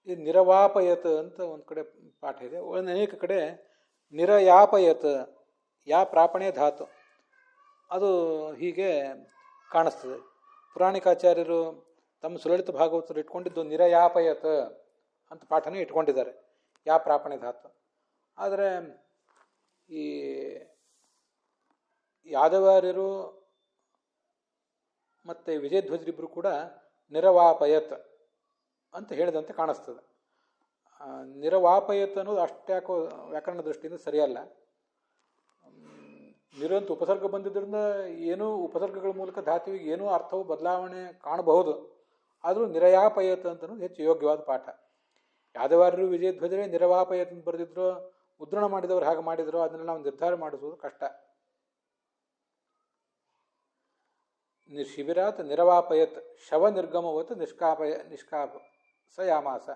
ಇದು ನಿರವಾಪಯತ್ ಅಂತ ಒಂದು ಕಡೆ ಪಾಠ ಇದೆ. ಅನೇಕ ಕಡೆ ನಿರಯಾಪಯತ್, ಯಾ ಪ್ರಾಪಣೆ ಧಾತು, ಅದು ಹೀಗೆ ಕಾಣಿಸ್ತದೆ. ಪುರಾಣಿಕಾಚಾರ್ಯರು ತಮ್ಮ ಸುಲಲಿತ ಭಾಗವತರು ಇಟ್ಕೊಂಡಿದ್ದು ನಿರಯಾಪಯತ್ ಅಂತ ಪಾಠನೇ ಇಟ್ಕೊಂಡಿದ್ದಾರೆ, ಯಾ ಪ್ರಾಪಣೆ ಧಾತು. ಆದರೆ ಈ ಯಾದವಾರ್ಯರು ಮತ್ತು ವಿಜಯಧ್ವಜರಿಬ್ಬರು ಕೂಡ ನಿರವಾಪಯತ್ ಅಂತ ಹೇಳಿದಂತೆ ಕಾಣಿಸ್ತದೆ. ನಿರವಾಪಯತ್ ಅನ್ನೋದು ಅಷ್ಟ್ಯಾಕೋ ವ್ಯಾಕರಣ ದೃಷ್ಟಿಯಿಂದ ಸರಿಯಲ್ಲ. ನಿರಂತ ಉಪಸರ್ಗ ಬಂದಿದ್ದರಿಂದ ಏನೂ ಉಪಸರ್ಗಗಳ ಮೂಲಕ ಧಾತುವಿಗೆ ಏನೂ ಅರ್ಥವು ಬದಲಾವಣೆ ಕಾಣಬಹುದು. ಆದರೂ ನಿರಯಾಪಯತ್ ಅಂತನೂ ಹೆಚ್ಚು ಯೋಗ್ಯವಾದ ಪಾಠ. ಯಾದವಾರ್ಯರು ವಿಜಯಧ್ವಜರೇ ನಿರವಾಪಯತ್ ಅಂತ ಬರೆದಿದ್ರು, ಮುದ್ರಣ ಮಾಡಿದವರು ಹಾಗೆ ಮಾಡಿದ್ರು, ಅದನ್ನು ನಾವು ನಿರ್ಧಾರ ಮಾಡಿಸುವುದು ಕಷ್ಟ. ಶಿಬಿರಾತ್ ನಿರವಾಪಯತ್ ಶವ ನಿರ್ಗಮವತ್ ನಿಷ್ಕಾಪ ಸ ಯಾಮಾಸ.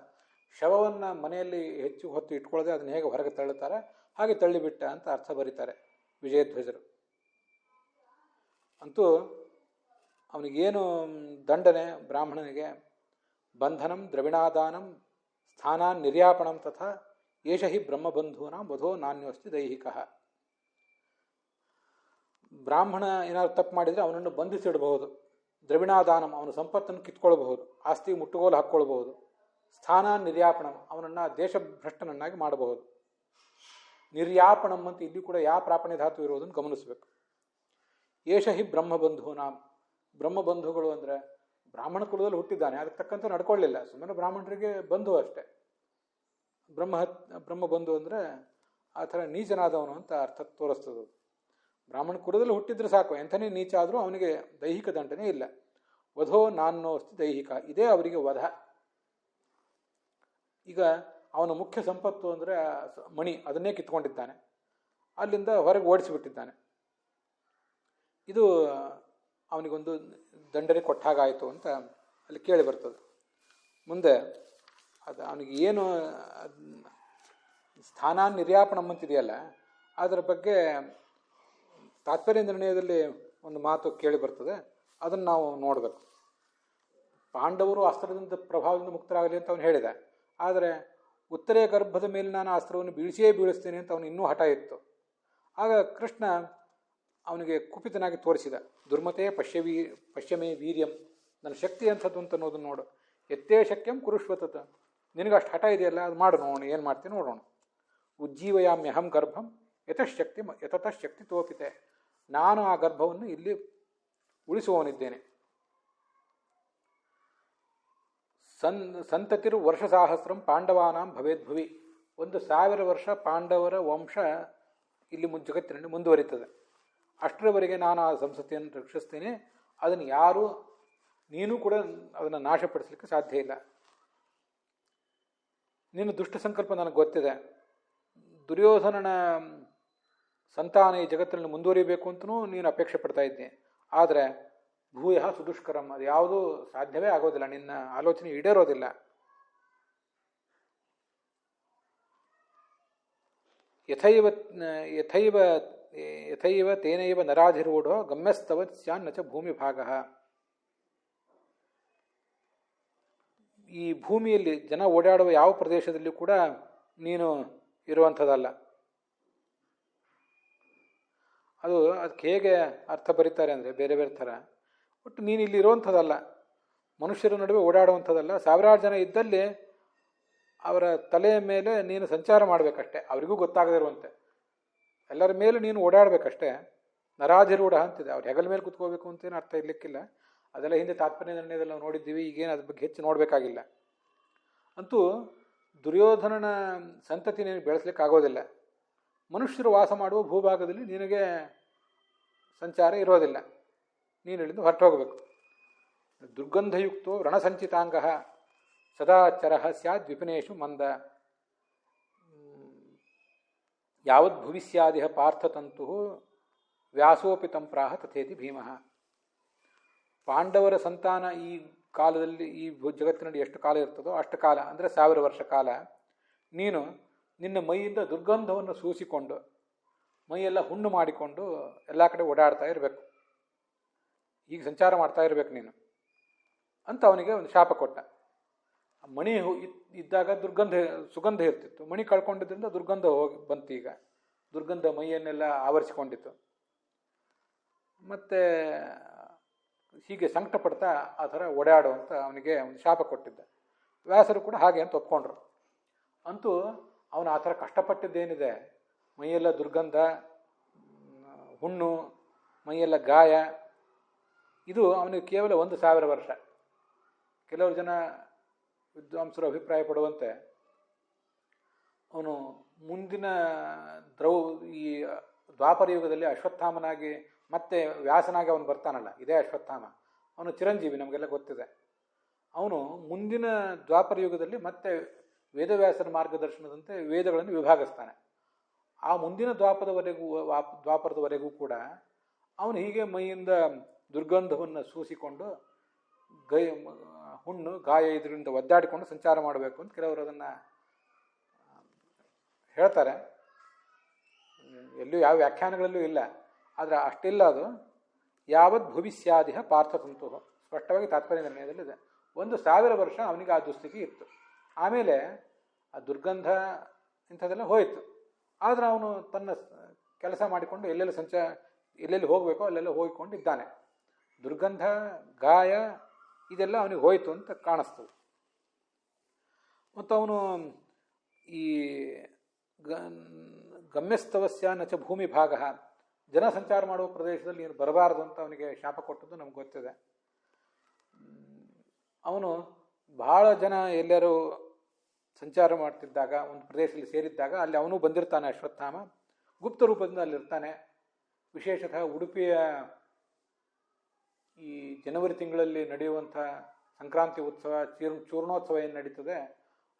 ಶವವನ್ನು ಮನೆಯಲ್ಲಿ ಹೆಚ್ಚು ಹೊತ್ತು ಇಟ್ಕೊಳ್ಳದೆ ಅದನ್ನು ಹೇಗೆ ಹೊರಗೆ ತಳ್ಳುತ್ತಾರೆ ಹಾಗೆ ತಳ್ಳಿಬಿಟ್ಟ ಅಂತ ಅರ್ಥ ಬರೀತಾರೆ ವಿಜಯಧ್ವಜರು. ಅಂತೂ ಅವನಿಗೇನು ದಂಡನೆ ಬ್ರಾಹ್ಮಣನಿಗೆ? ಬಂಧನಂ ದ್ರವಿಣಾದಾನಂ ಸ್ಥಾನಾನ್ ನಿರ್ಯಾಪಣಂ ತಥಾ ಏಷ ಹಿ ಬ್ರಹ್ಮಬಂಧೂನಾಂ ವಧೋ ನಾನ್ಯೋಸ್ತಿ ದೈಹಿಕಃ. ಬ್ರಾಹ್ಮಣ ಏನಾದ್ರು ತಪ್ಪು ಮಾಡಿದರೆ ಅವನನ್ನು ಬಂಧಿಸಿಡಬಹುದು. ದ್ರವಿಣಾದಾನಂ, ಅವನ ಸಂಪತ್ತನ್ನು ಕಿತ್ಕೊಳ್ಬಹುದು, ಆಸ್ತಿ ಮುಟ್ಟುಗೋಲು ಹಾಕ್ಕೊಳ್ಬಹುದು. ಸ್ಥಾನ ನಿರ್ಯಾಪಣಂ, ಅವನನ್ನು ದೇಶಭ್ರಷ್ಟನನ್ನಾಗಿ ಮಾಡಬಹುದು. ನಿರ್ಯಾಪಣಂ ಅಂತ ಇಲ್ಲಿ ಕೂಡ ಯಾ ಪ್ರಾಪಣೆ ಧಾತು ಇರೋದನ್ನು ಗಮನಿಸಬೇಕು. ಏಷ ಹಿ ಬ್ರಹ್ಮಬಂಧೂನಾಂ, ಬ್ರಹ್ಮಬಂಧುಗಳು ಅಂದರೆ ಬ್ರಾಹ್ಮಣ ಕುಲದಲ್ಲಿ ಹುಟ್ಟಿದ್ದಾನೆ, ಅದಕ್ಕೆ ತಕ್ಕಂತೆ ನಡ್ಕೊಳ್ಳಿಲ್ಲ, ಸುಮ್ಮನೆ ಬ್ರಾಹ್ಮಣರಿಗೆ ಬಂಧು ಅಷ್ಟೇ. ಬ್ರಹ್ಮಬಂಧು ಅಂದರೆ ಆ ಥರ ನೀಚನಾದವನು ಅಂತ ಅರ್ಥ ತೋರಿಸ್ತದೆ. ಬ್ರಾಹ್ಮಣ ಕುಲದಲ್ಲಿ ಹುಟ್ಟಿದ್ರೆ ಸಾಕು, ಎಂಥನೇ ನೀಚ ಆದರೂ ಅವನಿಗೆ ದೈಹಿಕ ದಂಡನೆ ಇಲ್ಲ. ವಧೋ ನಾನ್ನೋಸ್ತಿ ದೈಹಿಕ, ಇದೇ ಅವರಿಗೆ ವಧ. ಈಗ ಅವನ ಮುಖ್ಯ ಸಂಪತ್ತು ಅಂದರೆ ಮಣಿ, ಅದನ್ನೇ ಕಿತ್ಕೊಂಡಿದ್ದಾನೆ, ಅಲ್ಲಿಂದ ಹೊರಗೆ ಓಡಿಸಿಬಿಟ್ಟಿದ್ದಾನೆ. ಇದು ಅವನಿಗೊಂದು ದಂಡನೆ ಕೊಟ್ಟಾಗಾಯಿತು ಅಂತ ಅಲ್ಲಿ ಕೇಳಿ ಬರ್ತದೆ. ಮುಂದೆ ಅದು ಅವನಿಗೆ ಏನು ಸ್ಥಾನಾನ್ ನಿರ್ಯಾಪಣಂ ಅಂತಿದೆಯಲ್ಲ, ಅದರ ಬಗ್ಗೆ ತಾತ್ಪರ್ಯ ನಿರ್ಣಯದಲ್ಲಿ ಒಂದು ಮಾತು ಕೇಳಿ ಬರ್ತದೆ, ಅದನ್ನು ನಾವು ನೋಡಬೇಕು. ಪಾಂಡವರು ಅಸ್ತ್ರದಿಂದ ಪ್ರಭಾವದಿಂದ ಮುಕ್ತರಾಗಲಿ ಅಂತ ಅವನು ಹೇಳಿದ. ಆದರೆ ಉತ್ತರೆ ಗರ್ಭದ ಮೇಲೆ ನಾನು ಅಸ್ತ್ರವನ್ನು ಬೀಳಿಸಿಯೇ ಬೀಳಿಸ್ತೇನೆ ಅಂತ ಅವನು ಇನ್ನೂ ಹಠ ಇತ್ತು. ಆಗ ಕೃಷ್ಣ ಅವನಿಗೆ ಕುಪಿತನಾಗಿ ತೋರಿಸಿದ. ದುರ್ಮತೆ ಪಶ್ಯಮೇ ವೀರ್ಯಂ, ನನ್ನ ಶಕ್ತಿ ಅಂಥದ್ದು ಅಂತ ಅನ್ನೋದನ್ನು ನೋಡು. ಎತ್ತೇ ಶಕ್ಯಂ ಕುರುಷ್ವತತ, ನಿನಗಷ್ಟು ಹಠ ಇದೆಯಲ್ಲ, ಅದು ಮಾಡು ನೋಡೋಣ, ಏನು ಮಾಡ್ತೀನಿ ನೋಡೋಣ. ಉಜ್ಜೀವಯಾಮ್ಯಹಂ ಗರ್ಭಂ ಯತತಃ ಶಕ್ತಿ ತೋಪಿತೆ, ನಾನು ಆ ಗರ್ಭವನ್ನು ಇಲ್ಲಿ ಉಳಿಸುವವನಿದ್ದೇನೆ. ಸಂತತಿರು ವರ್ಷ ಸಹಸ್ರಂ ಪಾಂಡವಾನಾಂ ಭವೇದ್ಭುವಿ, 1000 ವರ್ಷ ಪಾಂಡವರ ವಂಶ ಇಲ್ಲಿ ಜಗತ್ತಿನಲ್ಲಿ ಮುಂದುವರಿತದೆ. ಅಷ್ಟರವರೆಗೆ ನಾನು ಆ ಸಂಸ್ಕೃತಿಯನ್ನು ರಕ್ಷಿಸ್ತೇನೆ. ಅದನ್ನು ಯಾರೂ, ನೀನು ಕೂಡ ಅದನ್ನು ನಾಶಪಡಿಸಲಿಕ್ಕೆ ಸಾಧ್ಯ ಇಲ್ಲ. ನಿನ್ನ ದುಷ್ಟ ಸಂಕಲ್ಪ ನನಗೆ ಗೊತ್ತಿದೆ. ದುರ್ಯೋಧನನ ಸಂತಾನ ಈ ಜಗತ್ತಿನಲ್ಲಿ ಮುಂದುವರಿಬೇಕು ಅಂತಲೂ ನೀನು ಅಪೇಕ್ಷೆ ಪಡ್ತಾ ಇದ್ದೆ. ಆದರೆ ಭೂಯ ಸುದುಷ್ಕರಂ, ಅದು ಯಾವುದೂ ಸಾಧ್ಯವೇ ಆಗೋದಿಲ್ಲ, ನಿನ್ನ ಆಲೋಚನೆ ಈಡೇರೋದಿಲ್ಲ. ಯಥೈವ ತೇನೈವ ನರಾಧಿರೂಢೋ ಗಮ್ಯಸ್ತವ ಸ್ಯಾನ್ನ ಚ ಭೂಮಿ ಭಾಗ. ಈ ಭೂಮಿಯಲ್ಲಿ ಜನ ಓಡಾಡುವ ಯಾವ ಪ್ರದೇಶದಲ್ಲಿ ಕೂಡ ನೀನು ಇರುವಂಥದ್ದಲ್ಲ. ಅದಕ್ಕೆ ಹೇಗೆ ಅರ್ಥ ಬರೀತಾರೆ ಅಂದರೆ ಬೇರೆ ಬೇರೆ ಥರ. ಒಟ್ಟು ನೀನು ಇಲ್ಲಿ ಇರುವಂಥದ್ದಲ್ಲ, ಮನುಷ್ಯರ ನಡುವೆ ಓಡಾಡುವಂಥದ್ದಲ್ಲ. 1000 ಜನ ಇದ್ದಲ್ಲಿ ಅವರ ತಲೆಯ ಮೇಲೆ ನೀನು ಸಂಚಾರ ಮಾಡಬೇಕಷ್ಟೆ, ಅವರಿಗೂ ಗೊತ್ತಾಗದಿರುವಂತೆ. ಎಲ್ಲರ ಮೇಲೆ ನೀನು ಓಡಾಡಬೇಕಷ್ಟೇ. ನರಾಧಿರೂಢ ಅಂತಿದೆ, ಅವ್ರು ಹೆಗಲ ಮೇಲೆ ಕುತ್ಕೋಬೇಕು ಅಂತೇನು ಅರ್ಥ ಇರಲಿಕ್ಕಿಲ್ಲ. ಅದೆಲ್ಲ ಹಿಂದೆ ತಾತ್ಪರ್ಯ ನಿರ್ಣಯದಲ್ಲಿ ನಾವು ನೋಡಿದ್ದೀವಿ, ಈಗೇನು ಅದ್ರ ಬಗ್ಗೆ ಹೆಚ್ಚು ನೋಡಬೇಕಾಗಿಲ್ಲ. ಅಂತೂ ದುರ್ಯೋಧನನ ಸಂತತಿ ನೀನು ಬೆಳೆಸಲಿಕ್ಕೆ ಆಗೋದಿಲ್ಲ. ಮನುಷ್ಯರು ವಾಸ ಮಾಡುವ ಭೂಭಾಗದಲ್ಲಿ ನಿನಗೆ ಸಂಚಾರ ಇರೋದಿಲ್ಲ, ನೀನು ಇಲ್ಲಿಂದ ಹೊರಟು ಹೋಗಬೇಕು. ದುರ್ಗಂಧಯುಕ್ತೋ ರಣಸಂಚಿತಾಂಗ ಸದಾಚರ ಸ್ಯಾದ್ ವಿಪಿನೇಶು ಮಂದ. ಯಾವದ್ ಭುವಿಸ್ಯಾದಿಹ ಪಾರ್ಥತಂತು ವ್ಯಾಸೋಪಿ ತಂಪ್ರಾಹ ತಥೇತಿ ಭೀಮಃ. ಪಾಂಡವರ ಸಂತಾನ ಈ ಕಾಲದಲ್ಲಿ, ಈ ಜಗತ್ತಿನಲ್ಲಿ ಎಷ್ಟು ಕಾಲ ಇರ್ತದೋ ಅಷ್ಟು ಕಾಲ, ಅಂದರೆ 1000 ವರ್ಷ ಕಾಲ ನೀನು ನಿನ್ನ ಮೈಯಿಂದ ದುರ್ಗಂಧವನ್ನು ಸೂಸಿಕೊಂಡು ಮೈಯೆಲ್ಲ ಹುಣ್ಣು ಮಾಡಿಕೊಂಡು ಎಲ್ಲ ಕಡೆ ಓಡಾಡ್ತಾ ಇರಬೇಕು, ಈಗ ಸಂಚಾರ ಮಾಡ್ತಾ ಇರಬೇಕು ನೀನು ಅಂತ ಅವನಿಗೆ ಒಂದು ಶಾಪ ಕೊಟ್ಟ. ಮಣಿ ಇದ್ದಾಗ ಸುಗಂಧ ಇರ್ತಿತ್ತು, ಮಣಿ ಕಳ್ಕೊಂಡಿದ್ದರಿಂದ ದುರ್ಗಂಧ ಹೋಗಿ ಬಂತು. ಈಗ ದುರ್ಗಂಧ ಮೈಯನ್ನೆಲ್ಲ ಆವರಿಸಿಕೊಂಡಿತ್ತು. ಮತ್ತೆ ಹೀಗೆ ಸಂಕಟ ಪಡ್ತಾ ಆ ಥರ ಓಡಾಡು ಅಂತ ಅವನಿಗೆ ಒಂದು ಶಾಪ ಕೊಟ್ಟಿದ್ದ. ವ್ಯಾಸರು ಕೂಡ ಹಾಗೆ ಅಂತ ಒಪ್ಕೊಂಡ್ರು. ಅಂತೂ ಅವನು ಆ ಥರ ಕಷ್ಟಪಟ್ಟಿದ್ದೇನಿದೆ, ಮೈಯೆಲ್ಲ ದುರ್ಗಂಧ, ಹುಣ್ಣು, ಮೈಯೆಲ್ಲ ಗಾಯ, ಇದು ಅವನಿಗೆ ಕೇವಲ 1,000 ವರ್ಷ. ಕೆಲವರು ಜನ ವಿದ್ವಾಂಸರು ಅಭಿಪ್ರಾಯ ಪಡುವಂತೆ ಅವನು ಮುಂದಿನ ಈ ದ್ವಾಪರ ಯುಗದಲ್ಲಿ ಅಶ್ವತ್ಥಾಮನಾಗಿ ಮತ್ತೆ ವ್ಯಾಸನಾಗಿ ಅವನು ಬರ್ತಾನಲ್ಲ, ಇದೇ ಅಶ್ವತ್ಥಾಮ, ಅವನು ಚಿರಂಜೀವಿ, ನಮಗೆಲ್ಲ ಗೊತ್ತಿದೆ. ಅವನು ಮುಂದಿನ ದ್ವಾಪರ ಯುಗದಲ್ಲಿ ಮತ್ತೆ ವೇದವ್ಯಾಸನ ಮಾರ್ಗದರ್ಶನದಂತೆ ವೇದಗಳನ್ನು ವಿಭಾಗಿಸ್ತಾನೆ. ಆ ಮುಂದಿನ ದ್ವಾಪರದವರೆಗೂ ಕೂಡ ಅವನು ಹೀಗೆ ಮೈಯಿಂದ ದುರ್ಗಂಧವನ್ನು ಸೂಸಿಕೊಂಡು ಹುಣ್ಣು ಗಾಯ ಇದರಿಂದ ಒದ್ದಾಡಿಕೊಂಡು ಸಂಚಾರ ಮಾಡಬೇಕು ಅಂತ ಕೆಲವರು ಅದನ್ನು ಹೇಳ್ತಾರೆ. ಎಲ್ಲೂ ಯಾವ ವ್ಯಾಖ್ಯಾನಗಳಲ್ಲೂ ಇಲ್ಲ, ಆದರೆ ಅಷ್ಟಿಲ್ಲ. ಅದು ಯಾವತ್ ಭವಿಷ್ಯಾದಿಹ ಪಾರ್ಥತಂತು, ಸ್ಪಷ್ಟವಾಗಿ ತಾತ್ಪರ್ಯ ನಿರ್ಣಯದಲ್ಲಿದೆ. 1,000 ವರ್ಷ ಅವನಿಗೆ ಆ ದುಸ್ಥಿತಿ ಇತ್ತು. ಆಮೇಲೆ ಆ ದುರ್ಗಂಧ ಇಂಥದ್ದೆಲ್ಲ ಹೋಯಿತು. ಆದರೆ ಅವನು ತನ್ನ ಕೆಲಸ ಮಾಡಿಕೊಂಡು ಎಲ್ಲೆಲ್ಲಿ ಹೋಗಬೇಕೋ ಅಲ್ಲೆಲ್ಲ ಹೋಗಿಕೊಂಡಿದ್ದಾನೆ. ದುರ್ಗಂಧ, ಗಾಯ ಇದೆಲ್ಲ ಅವನಿಗೆ ಹೋಯಿತು ಅಂತ ಕಾಣಿಸ್ತದೆ. ಮತ್ತು ಅವನು ಈ ಗಮ್ಯಸ್ತವಸ್ಯ ನಚ ಭೂಮಿ ಭಾಗ, ಜನ ಸಂಚಾರ ಮಾಡುವ ಪ್ರದೇಶದಲ್ಲಿ ನೀನು ಬರಬಾರದು ಅಂತ ಅವನಿಗೆ ಶಾಪ ಕೊಟ್ಟದ್ದು ನಮ್ಗೆ ಗೊತ್ತಿದೆ. ಅವನು ಬಹಳ ಜನ ಎಲ್ಲರೂ ಸಂಚಾರ ಮಾಡ್ತಿದ್ದಾಗ ಒಂದು ಪ್ರದೇಶದಲ್ಲಿ ಸೇರಿದ್ದಾಗ ಅಲ್ಲಿ ಅವನು ಬಂದಿರ್ತಾನೆ. ಅಶ್ವತ್ಥಾಮ ಗುಪ್ತ ರೂಪದಿಂದ ಅಲ್ಲಿರ್ತಾನೆ. ವಿಶೇಷತಃ ಉಡುಪಿಯ ಈ ಜನವರಿ ತಿಂಗಳಲ್ಲಿ ನಡೆಯುವಂಥ ಸಂಕ್ರಾಂತಿ ಉತ್ಸವ, ಚೂರ್ಣೋತ್ಸವ ಏನು ನಡೀತದೆ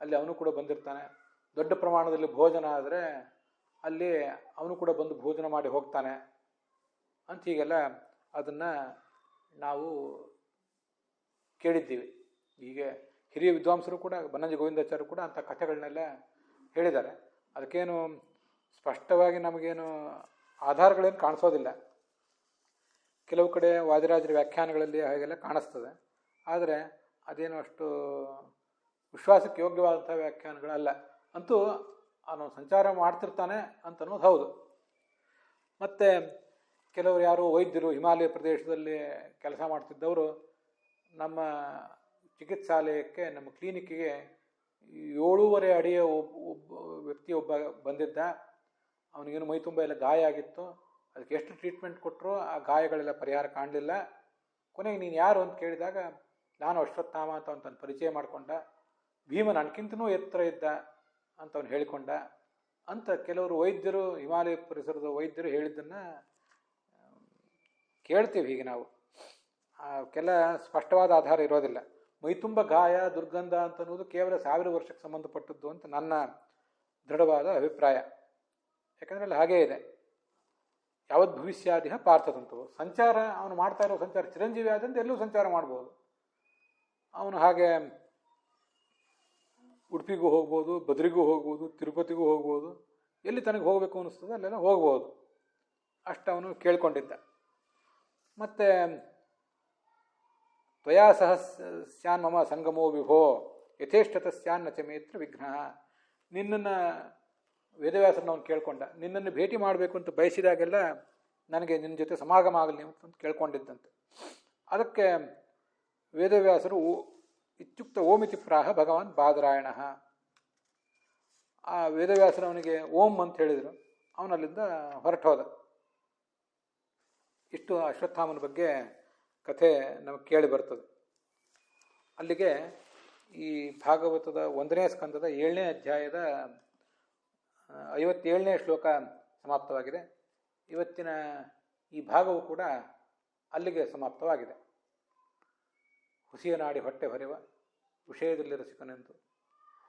ಅಲ್ಲಿ ಅವನು ಕೂಡ ಬಂದಿರ್ತಾನೆ. ದೊಡ್ಡ ಪ್ರಮಾಣದಲ್ಲಿ ಭೋಜನ ಆದರೆ ಅಲ್ಲಿ ಅವನು ಕೂಡ ಬಂದು ಭೋಜನ ಮಾಡಿ ಹೋಗ್ತಾನೆ ಅಂತ ಹೀಗೆಲ್ಲ ಅದನ್ನು ನಾವು ಕೇಳಿದ್ದೀವಿ. ಹೀಗೆ ಹಿರಿಯ ವಿದ್ವಾಂಸರು ಕೂಡ, ಬನ್ನಂಜಿ ಗೋವಿಂದಾಚಾರ್ಯರು ಕೂಡ ಅಂಥ ಕಥೆಗಳನ್ನೆಲ್ಲ ಹೇಳಿದ್ದಾರೆ. ಅದಕ್ಕೇನು ಸ್ಪಷ್ಟವಾಗಿ ನಮಗೇನು ಆಧಾರಗಳೇನು ಕಾಣಿಸೋದಿಲ್ಲ. ಕೆಲವು ಕಡೆ ವಾದಿರಾಜರ ವ್ಯಾಖ್ಯಾನಗಳಲ್ಲಿ ಹಾಗೆಲ್ಲ ಕಾಣಿಸ್ತದೆ, ಆದರೆ ಅದೇನು ಅಷ್ಟು ವಿಶ್ವಾಸಕ್ಕೆ ಯೋಗ್ಯವಾದಂಥ ವ್ಯಾಖ್ಯಾನಗಳಲ್ಲ. ಅಂತೂ ಅವನು ಸಂಚಾರ ಮಾಡ್ತಿರ್ತಾನೆ ಅಂತ ಅನ್ನೋದು ಹೌದು. ಮತ್ತು ಕೆಲವರು ಯಾರು ವೈದ್ಯರು ಹಿಮಾಲಯ ಪ್ರದೇಶದಲ್ಲಿ ಕೆಲಸ ಮಾಡ್ತಿದ್ದವರು ನಮ್ಮ ಚಿಕಿತ್ಸಾಲಯಕ್ಕೆ, ನಮ್ಮ ಕ್ಲಿನಿಕ್ಕಿಗೆ 7.5 ಅಡಿಯ ಒಬ್ಬ ಬಂದಿದ್ದ. ಅವನಿಗೇನು ಮೈ ತುಂಬ ಎಲ್ಲ ಗಾಯ ಆಗಿತ್ತು. ಅದಕ್ಕೆ ಎಷ್ಟು ಟ್ರೀಟ್ಮೆಂಟ್ ಕೊಟ್ಟರು ಆ ಗಾಯಗಳೆಲ್ಲ ಪರಿಹಾರ ಕಾಣಲಿಲ್ಲ. ಕೊನೆಗೆ ನೀನು ಯಾರು ಅಂತ ಕೇಳಿದಾಗ ನಾನು ಅಶ್ವತ್ಥಾಮ ಅಂತ ಅವನು ತನ್ನ ಪರಿಚಯ ಮಾಡಿಕೊಂಡ. ಭೀಮ ನನಗಿಂತನೂ ಎತ್ತರ ಇದ್ದ ಅಂತ ಅವನು ಹೇಳಿಕೊಂಡ ಅಂತ ಕೆಲವರು ವೈದ್ಯರು, ಹಿಮಾಲಯ ಪರಿಸರದ ವೈದ್ಯರು ಹೇಳಿದ್ದನ್ನು ಕೇಳ್ತೀವಿ. ಹೀಗೆ ನಾವು ಕೆಲ ಸ್ಪಷ್ಟವಾದ ಆಧಾರ ಇರೋದಿಲ್ಲ. ಮೈತುಂಬ ಗಾಯ, ದುರ್ಗಂಧ ಅಂತ ಅನ್ನೋದು ಕೇವಲ 1000 ವರ್ಷಕ್ಕೆ ಸಂಬಂಧಪಟ್ಟದ್ದು ಅಂತ ನನ್ನ ದೃಢವಾದ ಅಭಿಪ್ರಾಯ. ಯಾಕಂದರೆ ಅಲ್ಲಿ ಹಾಗೇ ಇದೆ, ಯಾವತ್ ಭವಿಷ್ಯಾದಿಹ ಪಾರ್ಥತಂತು. ಸಂಚಾರ ಅವನು ಮಾಡ್ತಾ ಇರೋ ಸಂಚಾರ ಚಿರಂಜೀವಿ ಆದಂತೆ ಎಲ್ಲೂ ಸಂಚಾರ ಮಾಡ್ಬೋದು. ಅವನು ಹಾಗೆ ಉಡುಪಿಗೂ ಹೋಗ್ಬೋದು, ಬದ್ರಿಗೂ ಹೋಗ್ಬೋದು, ತಿರುಪತಿಗೂ ಹೋಗ್ಬೋದು, ಎಲ್ಲಿ ತನಗೆ ಹೋಗಬೇಕು ಅನ್ನಿಸ್ತದೆ ಅಲ್ಲೆಲ್ಲ ಹೋಗ್ಬೋದು. ಅಷ್ಟು ಅವನು ಕೇಳ್ಕೊಂಡಿದ್ದ. ಮತ್ತು ತ್ವಯಾ ಸಹ ಸ್ಯಾನ್ ಮಮ ಸಂಗಮೋ ವಿಭೋ ಯಥೇಷ್ಟತ ಸ್ಯಾನ್ ನಚ ಮೇತ್ರ ವಿಘ್ನ. ನಿನ್ನನ್ನು ವೇದವ್ಯಾಸರನ್ನ ಅವನು ಕೇಳ್ಕೊಂಡ. ನಿನ್ನನ್ನು ಭೇಟಿ ಮಾಡಬೇಕು ಅಂತ ಬಯಸಿದಾಗೆಲ್ಲ ನನಗೆ ನಿನ್ನ ಜೊತೆ ಸಮಾಗಮ ಆಗಲಿ ಅಂತ ಕೇಳ್ಕೊಂಡಿದ್ದಂತೆ. ಅದಕ್ಕೆ ವೇದವ್ಯಾಸರು ಇತ್ಯುಕ್ತ ಓಮಿತಿ ಪ್ರಾಹ ಭಗವಾನ್ ಬಾದರಾಯಣ. ಆ ವೇದವ್ಯಾಸರು ಅವನಿಗೆ ಓಂ ಅಂತ ಹೇಳಿದರು. ಅವನಲ್ಲಿಂದ ಹೊರಟೋದ. ಇಷ್ಟು ಅಶ್ವತ್ಥಾಮನ ಬಗ್ಗೆ ಕಥೆ ನಮಗೆ ಕೇಳಿ ಬರ್ತದೆ. ಅಲ್ಲಿಗೆ ಈ ಭಾಗವತದ 1ನೇ ಸ್ಕಂದದ 7ನೇ ಅಧ್ಯಾಯದ 57ನೇ ಶ್ಲೋಕ ಸಮಾಪ್ತವಾಗಿದೆ. ಇವತ್ತಿನ ಈ ಭಾಗವು ಕೂಡ ಅಲ್ಲಿಗೆ ಸಮಾಪ್ತವಾಗಿದೆ. ಹುಸಿಯ ನಾಡಿ ಹೊಟ್ಟೆ ಹೊರೆವ ವಿಷಯದಲ್ಲಿ ರಸಿಕನೆಂದು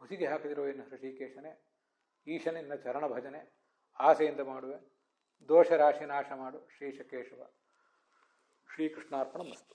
ಹುಸಿಗೆ ಹಾಕಿದಿರೋ ಇನ್ನು ಹೃಷಿಕೇಶನೇ, ಈಶನಿನ್ನ ಚರಣ ಭಜನೆ ಆಸೆಯಿಂದ ಮಾಡುವೆ, ದೋಷ ರಾಶಿ ನಾಶ ಮಾಡು ಶ್ರೀಶಕೇಶವ. ಶ್ರೀಕೃಷ್ಣಾರ್ಪಣ ಮಸ್ತು.